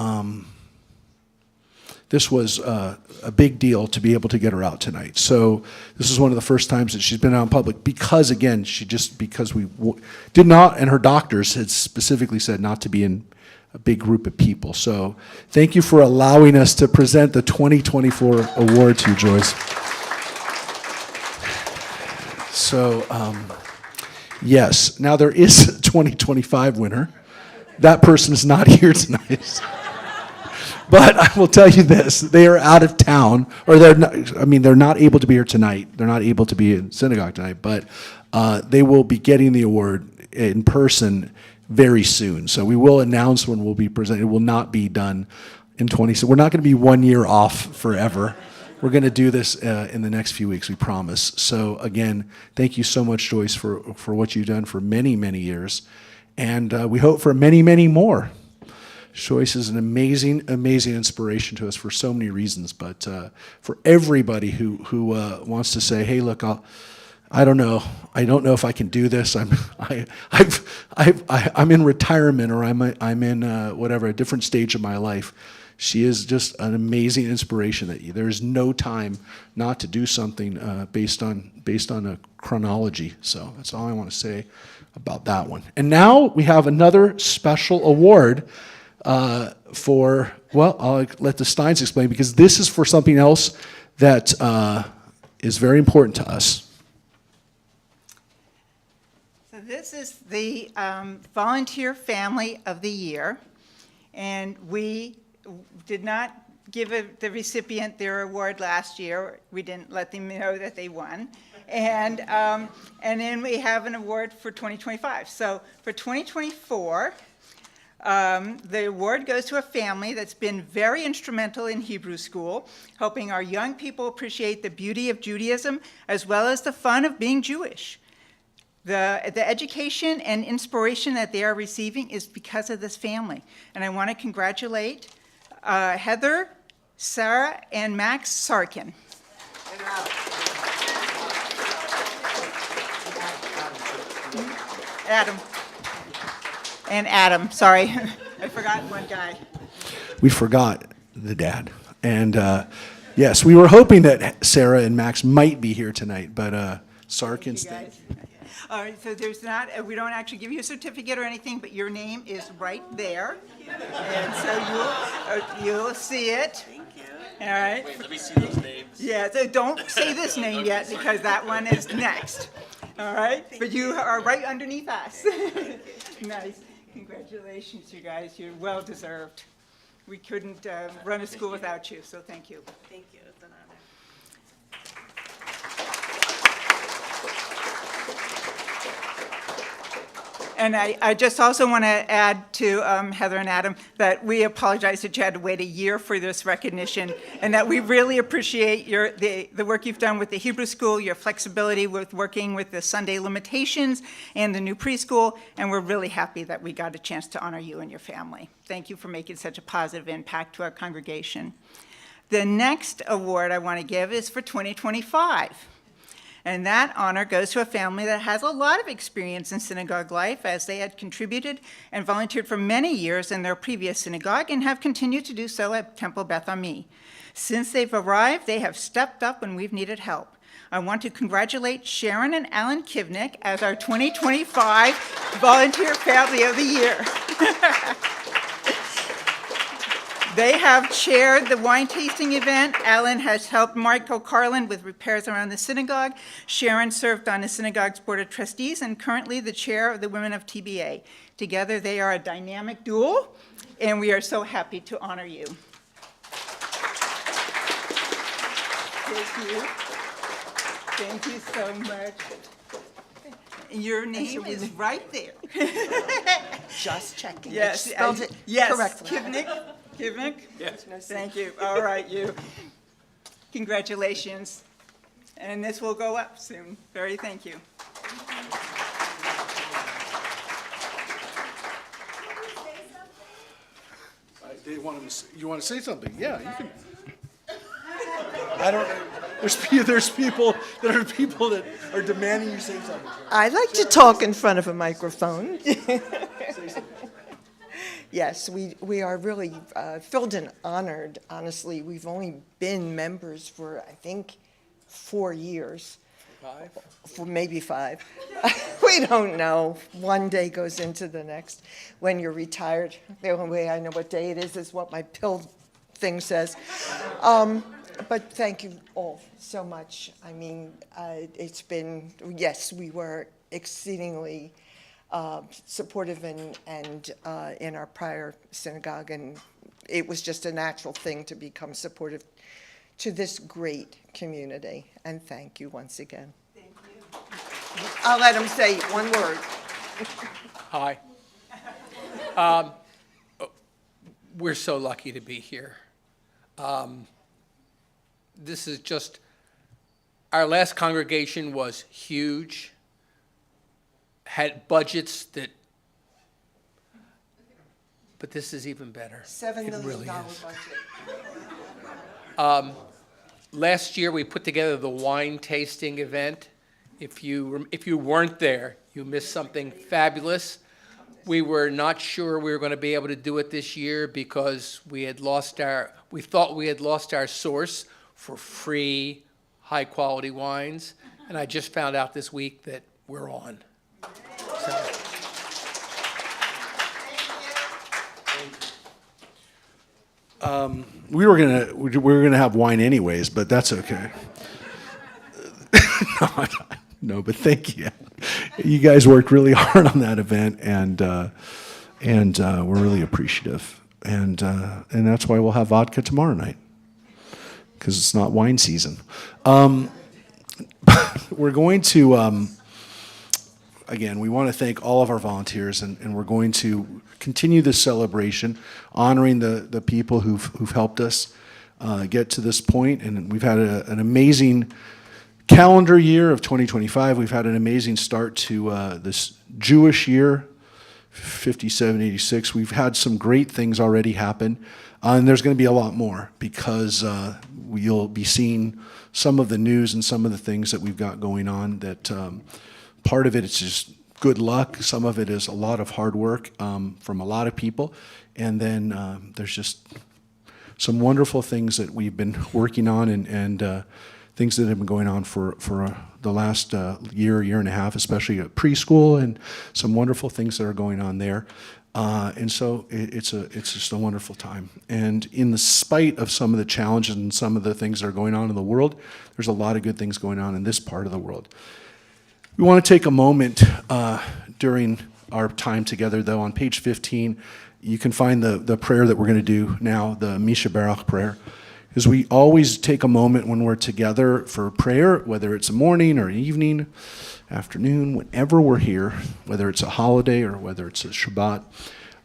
a big deal to be able to get her out tonight. So this is one of the first times that she's been out in public because, again, because we did not, and her doctors had specifically said not to be in a big group of people. So thank you for allowing us to present the 2024 award to you, Joyce. So, yes, now there is a 2025 winner. That person is not here tonight. But I will tell you this, they are out of town, or they're not able to be here tonight. They're not able to be in synagogue tonight, but they will be getting the award in person very soon. So we will announce when we'll be presenting. It will not be done in 20. So we're not going to be 1 year off forever. We're going to do this in the next few weeks, we promise. So again, thank you so much, Joyce, for what you've done for many, many years. And we hope for many, many more. Joyce is an amazing, amazing inspiration to us for so many reasons. But for everybody who wants to say, hey, look, I don't know if I can do this. I'm in retirement, or I'm in whatever, a different stage of my life. She is just an amazing inspiration. That there is no time not to do something based on a chronology. So that's all I want to say about that one. And now we have another special award for, well, I'll let the Steins explain, because this is for something else that is very important to us. So this is the Volunteer Family of the Year, and we did not give the recipient their award last year. We didn't let them know that they won. And then we have an award for 2025. So for 2024, the award goes to a family that's been very instrumental in Hebrew school, helping our young people appreciate the beauty of Judaism as well as the fun of being Jewish. The education and inspiration that they are receiving is because of this family. And I want to congratulate Heather, Sarah, and Max Sarkin. Adam, sorry. I forgot one guy. We forgot the dad. And yes, we were hoping that Sarah and Max might be here tonight, but Sarkin's thing. All right, so there's not, we don't actually give you a certificate or anything, but your name is right there. And so you'll see it. Thank you. All right. Wait, let me see those names. Yeah, so don't say this name yet, because that one is next. All right, but you are right underneath us. Nice. Congratulations, you guys. You're well deserved. We couldn't run a school without you, so thank you. Thank you. It's an honor. And I just also want to add to Heather and Adam that we apologize that you had to wait a year for this recognition, and that we really appreciate the work you've done with the Hebrew school, your flexibility with working with the Sunday limitations and the new preschool, and we're really happy that we got a chance to honor you and your family. Thank you for making such a positive impact to our congregation. The next award I want to give is for 2025. And that honor goes to a family that has a lot of experience in synagogue life, as they had contributed and volunteered for many years in their previous synagogue and have continued to do so at Temple Beth Ami. Since they've arrived, they have stepped up when we've needed help. I want to congratulate Sharon and Alan Kivnick as our 2025 Volunteer Family of the Year. They have chaired the wine tasting event. Alan has helped Michael Carlin with repairs around the synagogue. Sharon served on the synagogue's board of trustees and currently the chair of the Women of TBA. Together, they are a dynamic duo, and we are so happy to honor you. Thank you. Thank you so much. Your name is right there. Just checking. Yes, I spelled it yes, correctly. Kivnick? Yes. Thank you. All right, you. Congratulations. And this will go up soon. Very thank you. You want to say something? Yeah, you can. I don't know. There's people that are demanding you say something. I like to talk in front of a microphone. Yes, we are really filled and honored, honestly. We've only been members for, I think, 4 years. 5? For maybe 5. We don't know. One day goes into the next. When you're retired, the only way I know what day it is what my pill thing says. But thank you all so much. I mean, it's been, yes, we were exceedingly supportive and in our prior synagogue, and it was just a natural thing to become supportive to this great community. And thank you once again. Thank you. I'll let him say one word. Hi. We're so lucky to be here. This is just, our last congregation was huge, had budgets that, but this is even better. $7 It million really is. budget. Last year, we put together the wine tasting event. If you weren't there, you missed something fabulous. We were not sure we were going to be able to do it this year because we thought we had lost our source for free, high-quality wines, and I just found out this week that we're on. So. We were gonna have wine anyways, but that's okay. No, but thank you. You guys worked really hard on that event, and we're really appreciative. And that's why we'll have vodka tomorrow night, because it's not wine season. We're going to, again, we want to thank all of our volunteers, and we're going to continue this celebration, honoring the people who've helped us get to this point. And we've had an amazing calendar year of 2025. We've had an amazing start to this Jewish year, 5786. We've had some great things already happen, and there's going to be a lot more, because you'll be seeing some of the news and some of the things that we've got going on. That part of it is just good luck. Some of it is a lot of hard work from a lot of people, and then there's just some wonderful things that we've been working on, and things that have been going on for the last year and a half, especially at preschool, and some wonderful things that are going on there. And so it's just a wonderful time. And in the spite of some of the challenges and some of the things that are going on in the world, there's a lot of good things going on in this part of the world. We want to take a moment during our time together, though. On page 15, you can find the prayer that we're going to do now, the Misha Barach prayer. Is we always take a moment when we're together for prayer, whether it's a morning or an evening, afternoon, whenever we're here, whether it's a holiday or whether it's a Shabbat,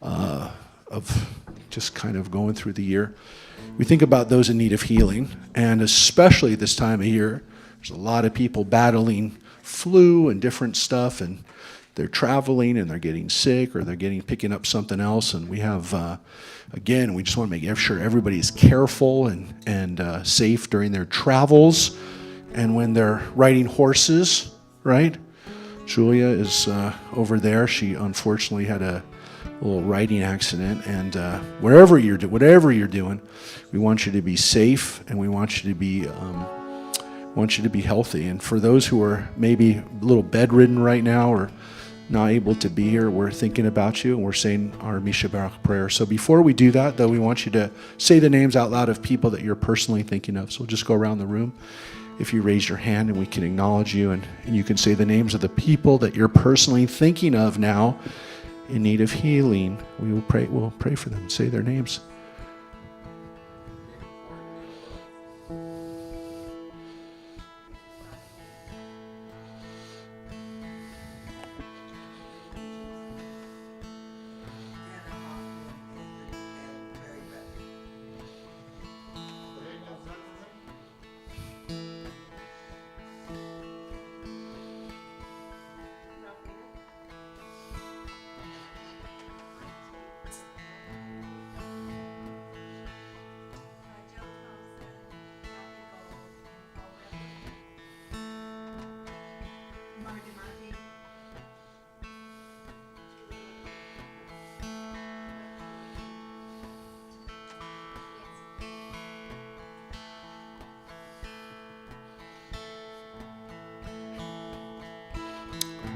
of just kind of going through the year. We think about those in need of healing, and especially this time of year, there's a lot of people battling flu and different stuff, and they're traveling and they're getting sick, or they're picking up something else, and we have again, we just want to make sure everybody's careful and safe during their travels, and when they're riding horses, right? Julia is over there. She unfortunately had a little riding accident, and whatever you're doing, we want you to be safe, and we want you to be healthy. And for those who are maybe a little bedridden right now or not able to be here, we're thinking about you, and we're saying our Misha Barach prayer. So before we do that, though, we want you to say the names out loud of people that you're personally thinking of. So we'll just go around the room. If you raise your hand, and we can acknowledge you, and you can say the names of the people that you're personally thinking of now in need of healing. We'll pray for them. Say their names.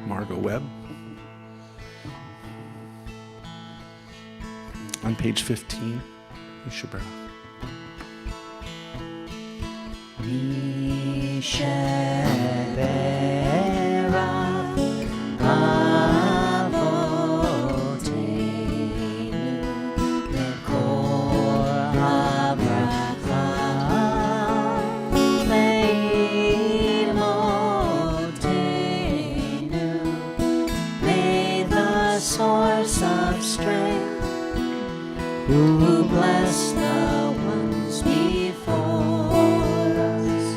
Margot Webb. On page 15, Misha Barach. Misha Barach, Avotenu, Mekor HaBracha, Leimotenu. May the source of strength, who bless the ones before us,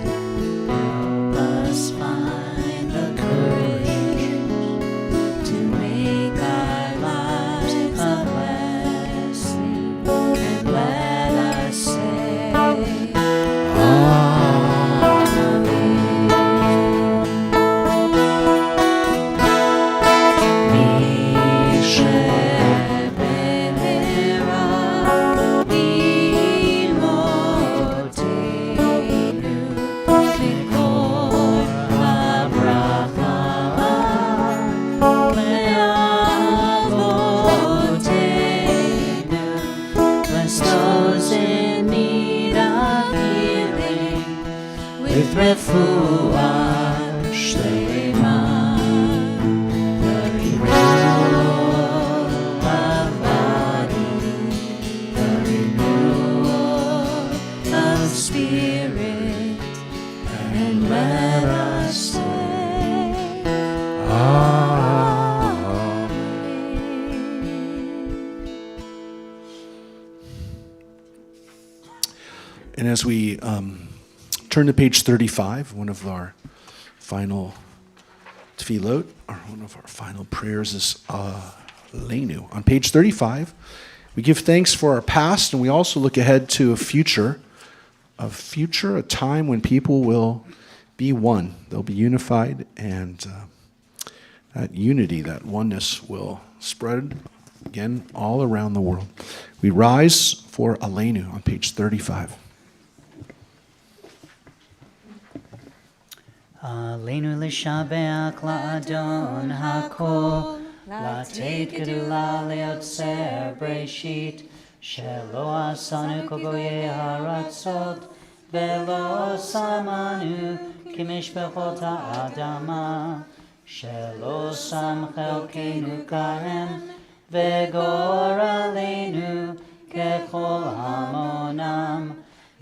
help us find the courage to make our lives a blessing, and let us say, Amen. Misha And as we turn to page 35, one of our final tefillot, or one of our final prayers is Aleinu. On page 35, we give thanks for our past, and we also look ahead to a future, a time when people will be one. They'll be unified, and that unity, that oneness will spread again all around the world. We rise for Aleinu on page 35. Aleinu l'shabeach la'adon hakol, לתת גדולה ליוצר בראשית, שלא עשנו כגויי הארצות, ולא שמנו כמשפחות האדמה, שלא שם חלקנו כהם, וגורלנו ככל המונם,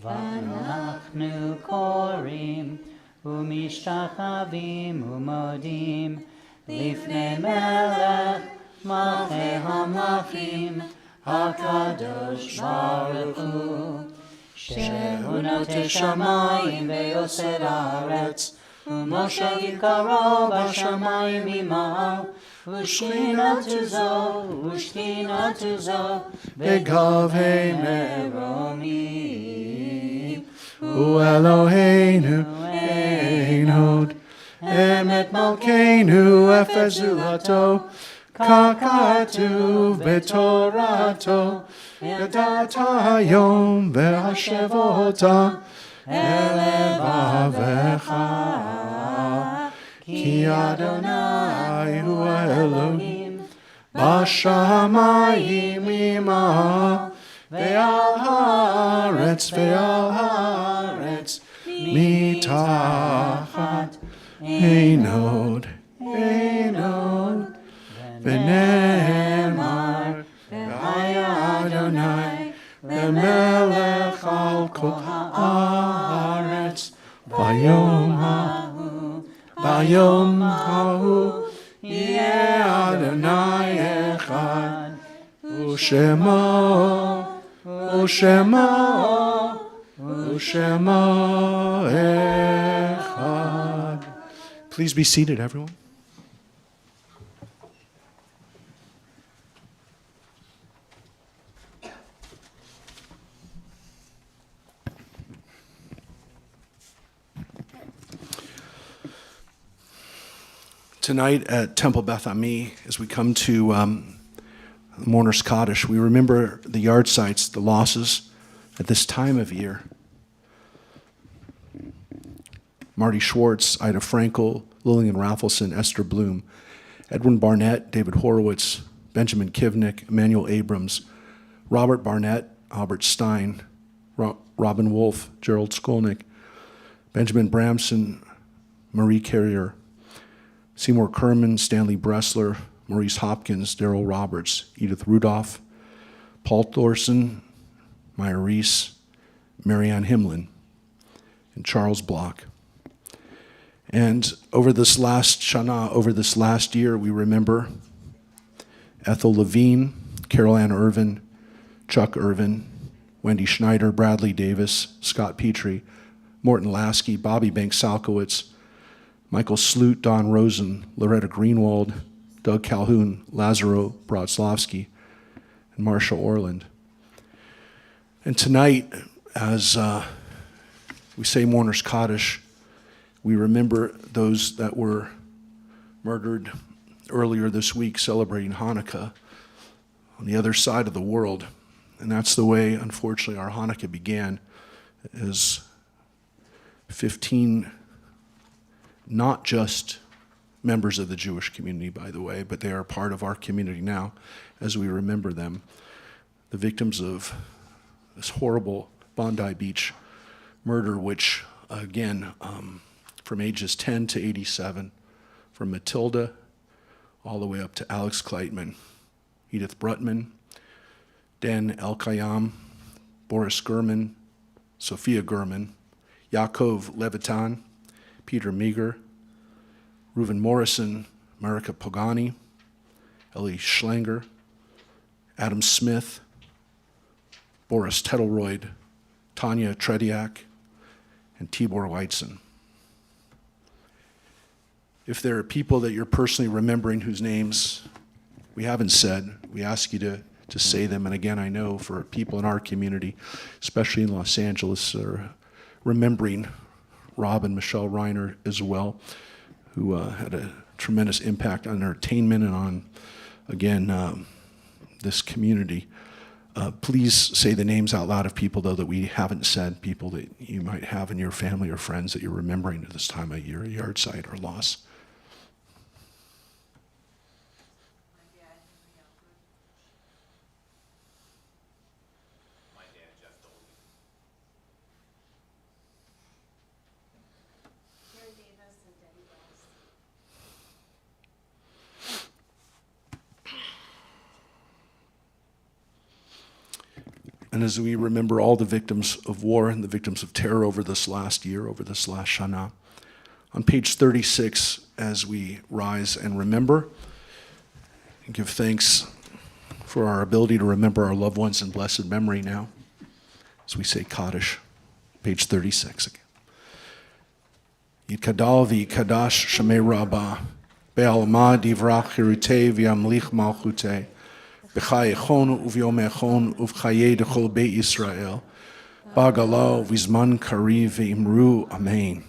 ואנחנו קוראים ומשתחווים ומודים, לפני מלך מלכי המלכים, הקדוש ברוך הוא, שהוא נוטה שמיים ויוסד הארץ, ומשה יקרו בשמיים ממעל, ושכינתו זו בגבי מרומים. הוא אלוהינו אין עוד, אמת מלכנו אפס זולתו, ככתוב בתורתו, ידעת היום והשב אותה אל לבבך, כי אדוני הוא האלוהים, בשמיים ממעל, ועל הארץ מתחת. אין עוד, ונאמר, והיה אדוני למלך על כל הארץ, ביום ההוא יהיה אדוני אחד, ושמו אחד. Please be seated, everyone. Tonight at Temple Beth Ami, as we come to Mourner's Kaddish, we remember the yard sites, the losses at this time of year. Marty Schwartz, Ida Frankel, Lillian Raffleson, Esther Bloom, Edwin Barnett, David Horowitz, Benjamin Kivnick, Emmanuel Abrams, Robert Barnett, Albert Stein, Robin Wolfe, Gerald Skolnick, Benjamin Bramson, Marie Carrier, Seymour Kerman, Stanley Bressler, Maurice Hopkins, Darrell Roberts, Edith Rudolph, Paul Thorson, Maya Reese, Marianne Himlin, and Charles Block. And over this last Shana, over this last year, we remember Ethel Levine, Carol Ann Irvin, Chuck Irvin, Wendy Schneider, Bradley Davis, Scott Petrie, Morton Lasky, Bobby Banks Salkowitz, Michael Sloot, Don Rosen, Loretta Greenwald, Doug Calhoun, Lazaro Brodslavsky, and Marcia Orland. And tonight, as we say Mourner's Kaddish, we remember those that were murdered earlier this week celebrating Hanukkah on the other side of the world. And that's the way, unfortunately, our Hanukkah began, as 15, not just members of the Jewish community, by the way, but they are part of our community now as we remember them, the victims of this horrible Bondi Beach murder, which, again, from ages 10 to 87, from Matilda all the way up to Alex Kleitman, Edith Brutman, Dan Elkayam, Boris Gurman, Sophia Gurman, Yaakov Levitan, Peter Meager, Reuven Morrison, Marika Pogani, Ellie Schlanger, Adam Smith, Boris Tettelroyd, Tanya Trediak, and Tibor Weitzen. If there are people that you're personally remembering whose names we haven't said, we ask you to say them. And again, I know for people in our community, especially in Los Angeles, are remembering Rob and Michelle Reiner as well, who had a tremendous impact on entertainment and on, again, this community. Please say the names out loud of people, though, that we haven't said, people that you might have in your family or friends that you're remembering at this time of year, a yard site or loss. And as we remember all the victims of war and the victims of terror over this last year, over this last Shana, on page 36, as we rise and remember and give thanks for our ability to remember our loved ones in blessed memory now, as we say Kaddish, page 36 again. Yitkadal v'yikadash shemei Rabbah, be'alma divrach hirutei v'yamlich malchutei, B'chayechon uv'yomechon uv'chaye dechol Beit Yisrael, B'agala uv'zman kariv v'imru amen.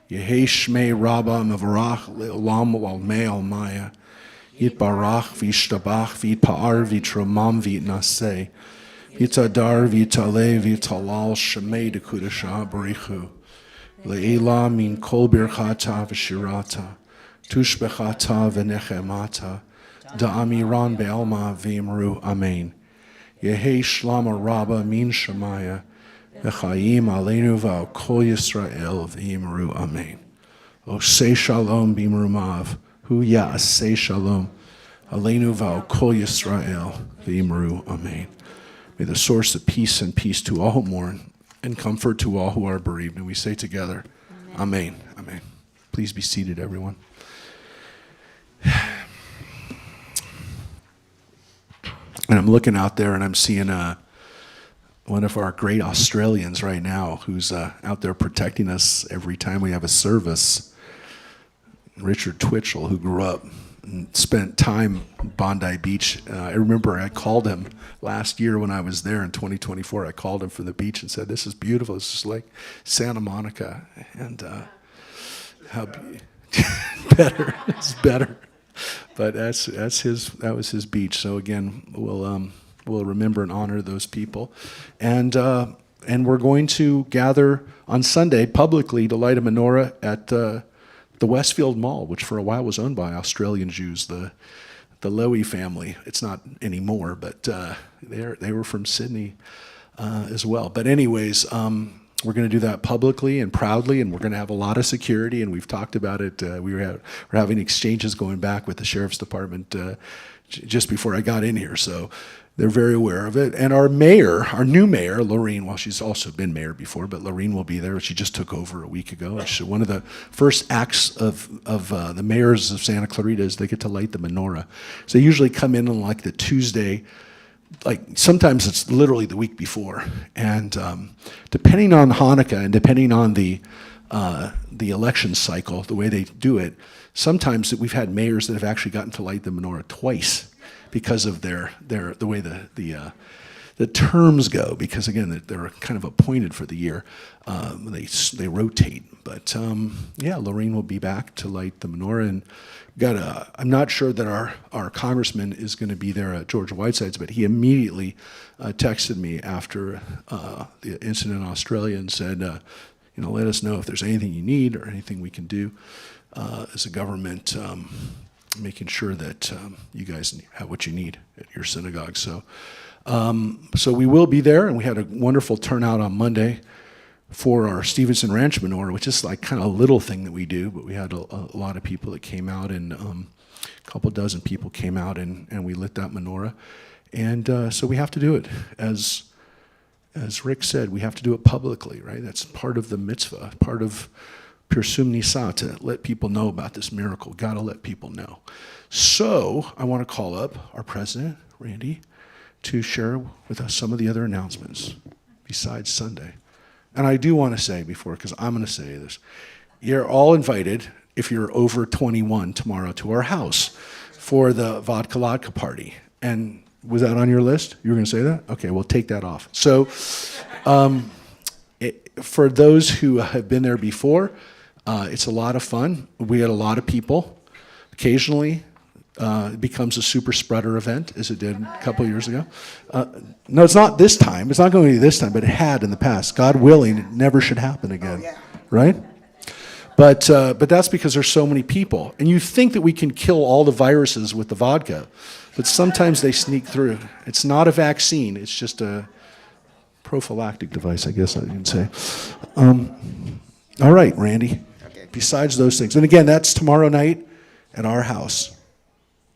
Yehei shmei Rabbah mevarach le'olam u'almei almaya, Yitbarach v'yishtabach v'yitpa'ar v'yitromam v'yitnaseh, Yitadar v'yitaleh v'yitalal shemei dekudasha barichu, Le'ela min kol birchata v'shirata, Tushbechata v'nechemata, Da'amiran be'alma v'imru amen. Yehei shlama rabba min shemaya, v'chayim aleinu v'al kol Yisrael v'imru amen. Osei shalom b'imrumav, hu ya'asei shalom, aleinu v'al kol Yisrael v'imru amen. May the source of peace and peace to all who mourn, and comfort to all who are bereaved. And we say together, amen. Amen. Please be seated, everyone. And I'm looking out there and I'm seeing one of our great Australians right now who's out there protecting us every time we have a service. Richard Twitchell, who grew up and spent time in Bondi Beach. I remember I called him last year when I was there in 2024. I called him from the beach and said, "This is beautiful. It's just like Santa Monica." And better. It's better. But that was his beach. So again, we'll remember and honor those people, and we're going to gather on Sunday publicly to light a menorah at the Westfield Mall, which for a while was owned by Australian Jews, the Lowy family. It's not anymore, but they were from Sydney as well. But anyways. We're going to do that publicly and proudly, and we're going to have a lot of security, and we've talked about it. We're having exchanges going back with the Sheriff's Department just before I got in here, so they're very aware of it. And our new mayor, Lorene, well, she's also been mayor before, but Lorene will be there. She just took over a week ago. One of the first acts of the mayors of Santa Clarita is they get to light the menorah. So they usually come in on like the Tuesday, like sometimes it's literally the week before, and depending on Hanukkah and depending on the election cycle, the way they do it, sometimes we've had mayors that have actually gotten to light the menorah twice because of the way the terms go. Because again, they're kind of appointed for the year. They rotate, but yeah, Lorene will be back to light the menorah. And I'm not sure that our congressman is going to be there at George Whiteside's, but he immediately texted me after the incident in Australia and said, let us know if there's anything you need or anything we can do as a government, making sure that you guys have what you need at your synagogue. So we will be there, and we had a wonderful turnout on Monday for our Stevenson Ranch menorah, which is like kind of a little thing that we do, but we had a lot of people that came out, and a couple dozen people came out, and we lit that menorah. And so we have to do it. As Rick said, we have to do it publicly, right? That's part of the mitzvah, part of Pirsum Nisa, to let people know about this miracle. Got to let people know. So I want to call up our president, Randy, to share with us some of the other announcements besides Sunday. And I do want to say before, because I'm going to say this, you're all invited, if you're over 21, tomorrow to our house for the vodka latke party. And was that on your list? You were going to say that? Okay, we'll take that off. So for those who have been there before, it's a lot of fun. We had a lot of people. Occasionally, it becomes a super spreader event, as it did a couple of years ago. No, it's not this time. It's not going to be this time, but it had in the past. God willing, it never should happen again. Right? But that's because there's so many people. And you think that we can kill all the viruses with the vodka, but sometimes they sneak through. It's not a vaccine. It's just a prophylactic device, I guess I can say. All right, Randy. Okay. Besides those things. And again, that's tomorrow night at our house.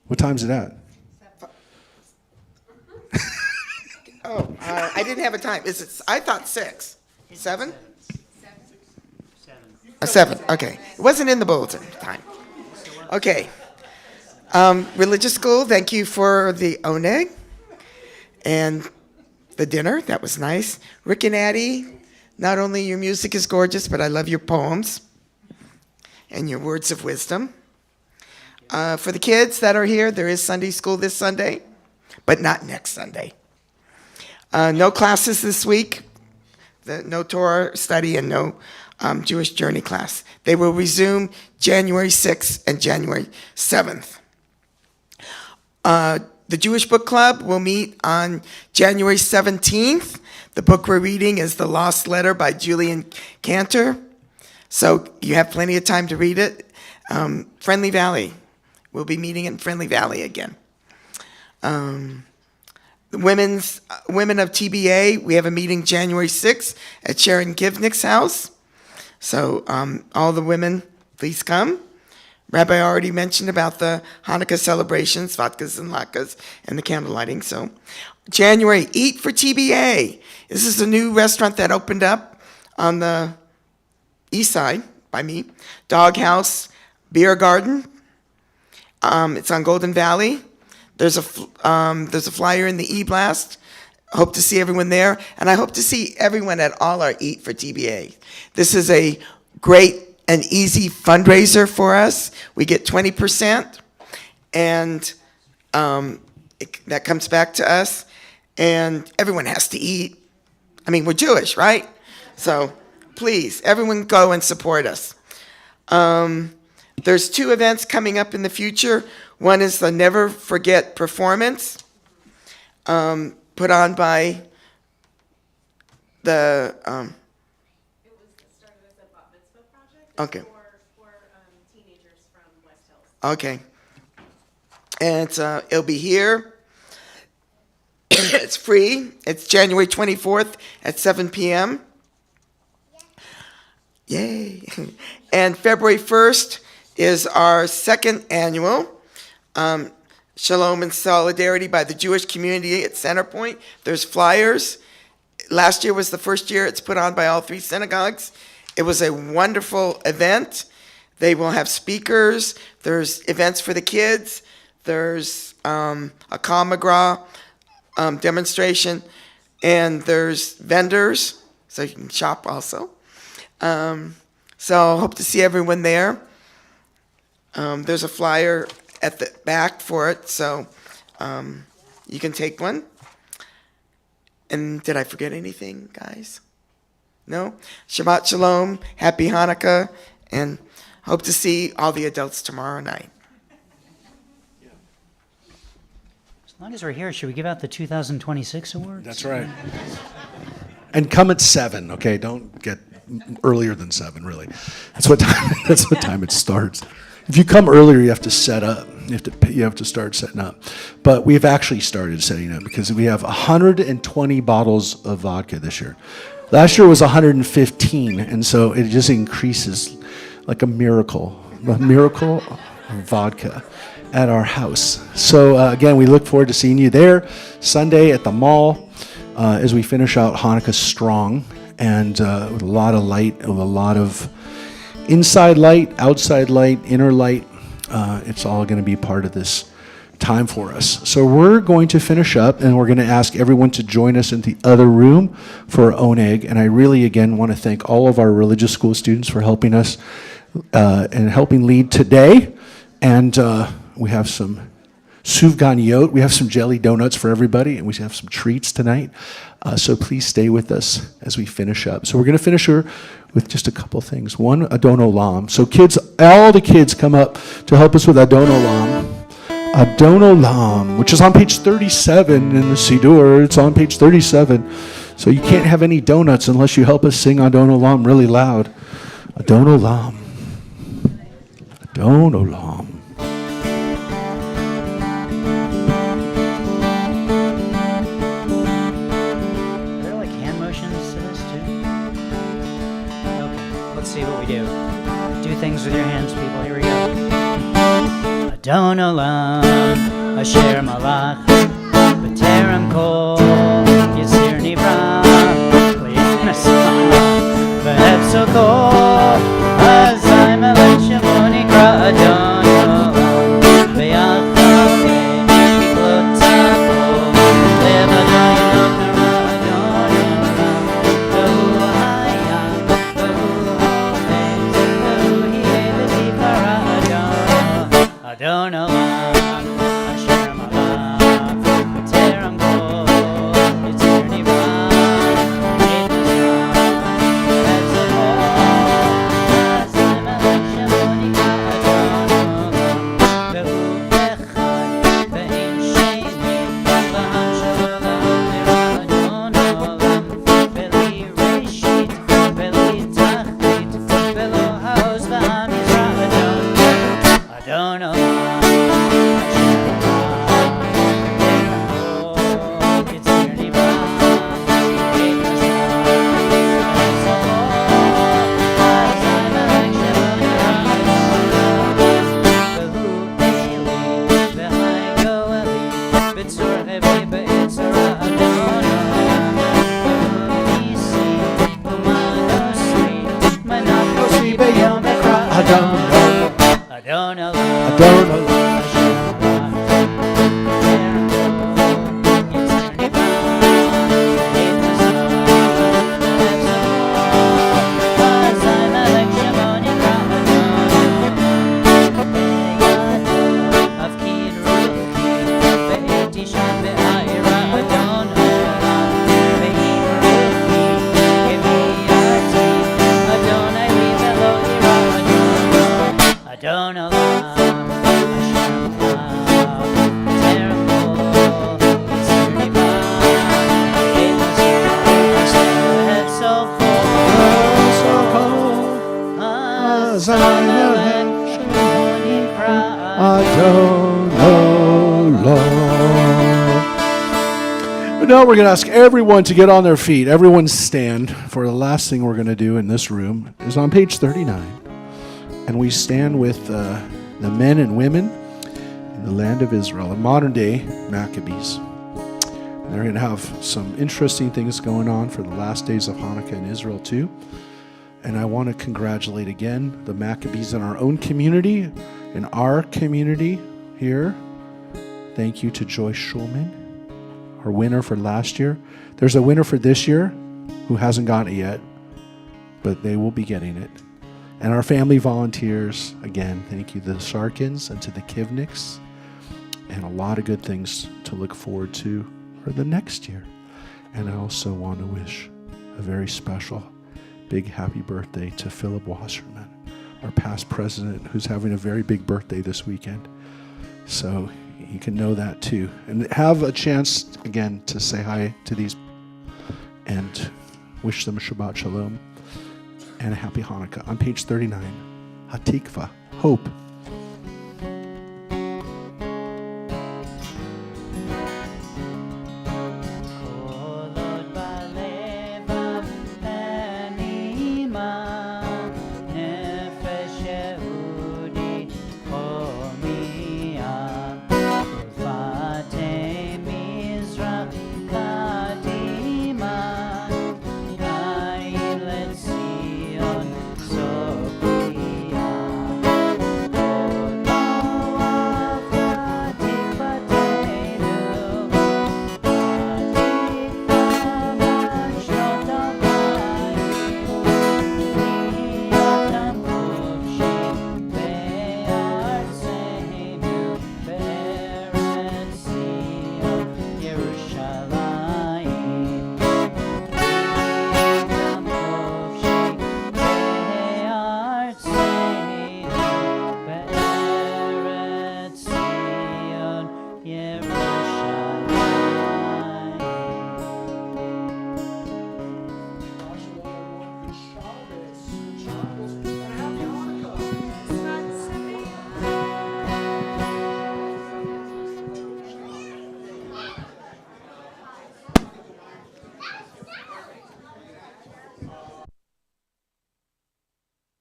What time's it at? I didn't have a time. I thought 6. 7? 7, okay. It wasn't in the bulletin time. Okay. Religious school, thank you for the oneg and the dinner. That was nice. Rick and Addie, not only your music is gorgeous, but I love your poems and your words of wisdom. For the kids that are here, there is Sunday school this Sunday, but not next Sunday. No classes this week, no Torah study and no Jewish Journey class. They will resume January 6th and January 7th. The Jewish Book Club will meet on January 17th. The book we're reading is The Lost Letter by Julian Cantor. So you have plenty of time to read it. Friendly Valley. We'll be meeting in Friendly Valley again. The women of TBA, we have a meeting January 6th at Sharon Givnick's house. So all the women, please come. Rabbi already mentioned about the Hanukkah celebrations, vodkas and latkes, and the candle lighting. So January, Eat for TBA. This is a new restaurant that opened up on the east side by me. Doghouse Beer Garden. It's on Golden Valley. There's a flyer in the e-blast. Hope to see everyone there. And I hope to see everyone at all our Eat for TBA. This is a great and easy fundraiser for us. We get 20%, and that comes back to us. And everyone has to eat. I mean, we're Jewish, right? So please, everyone go and support us. There's 2 events coming up in the future. One is the Never Forget performance, put on by the... It was started as a bat mitzvah project. Okay. For teenagers from West Hills. Okay. And it'll be here. It's free. It's January 24th at 7 p.m. Yay. And February 1st is our second annual Shalom and Solidarity by the Jewish community at Centerpoint. There's flyers. Last year was the first year it's put on by all 3 synagogues. It was a wonderful event. They will have speakers. There's events for the kids. There's a Kal McGraw demonstration. And there's vendors, so you can shop also. So hope to see everyone there. There's a flyer at the back for it, so you can take one. And did I forget anything, guys? No? Shabbat Shalom, Happy Hanukkah, and hope to see all the adults tomorrow night. As long as we're here, should we give out the 2026 awards? That's right. And come at 7, okay? Don't get earlier than 7, really. That's what time it starts. If you come earlier, you have to set up. You have to start setting up. But we've actually started setting up because we have 120 bottles of vodka this year. Last year was 115, and so it just increases like a miracle of vodka at our house. So again, we look forward to seeing you there Sunday at the mall as we finish out Hanukkah strong and with a lot of light, with a lot of inside light, outside light, inner light. It's all going to be part of this time for us. So we're going to finish up, and we're going to ask everyone to join us in the other room for oneg. And I really, again, want to thank all of our religious school students for helping us and helping lead today. And we have some suvganiot. We have some jelly donuts for everybody, and we have some treats tonight. So please stay with us as we finish up. So we're going to finish her with just a couple things. One, Adon Olam. So kids, all the kids come up to help us with Adon Olam. Adon Olam, which is on page 37 in the Siddur. It's on page 37. So you can't have any donuts unless you help us sing Adon Olam really loud. Adon Olam. Adon Olam. Are there like hand motions to this too? Okay, let's see what we do. Do things with your hands, people. Here we go. Adon Olam, Asher Malach, B'terem Kol, Yisir Nivra, V'yitnasa, V'hepso Kol, Azai Melech Shemo Nikra Adon Olam, V'yachave, Miklot Tzako, Lev Adonai Lokara Adon Olam, V'hu Hayam, V'hu Hofez, V'hu Hiye V'zipara Adon. Adon Olam, Asher Malach, B'terem Kol, Yitzir Nivra, V'yitnasa, V'hepso Kol, Azai Melech Shemo Nikra Adon Olam, V'hu Echad, V'ein Sheni, V'ham Shalom Nira Adon Olam, V'li Reshit, V'li Tachlit, V'lo Haoz V'ham Yisra Adon. Adon Olam. Adon Olam. Adon Olam. Adon Olam, Hashem Olam, B'terem Kol, Yitzir Nivra, V'hepso Kol, Azai Melech Shemo Nikra Adon Olam. Now we're going to ask everyone to get on their feet. Everyone stand. For the last thing we're going to do in this room is on page 39. And we stand with the men and women in the land of Israel, the modern day Maccabees. They're going to have some interesting things going on for the last days of Hanukkah in Israel too. And I want to congratulate again the Maccabees in our own community, in our community here. Thank you to Joyce Schulman, our winner for last year. There's a winner for this year who hasn't gotten it yet, but they will be getting it. And our family volunteers, again, thank you to the Sharkins and to the Kivniks, and a lot of good things to look forward to for the next year. And I also want to wish a very special, big happy birthday to Philip Wasserman, our past president, who's having a very big birthday this weekend. So you can know that too. And have a chance, again, to say hi to these and wish them a Shabbat Shalom and a happy Hanukkah. On page 39, Hatikva, hope.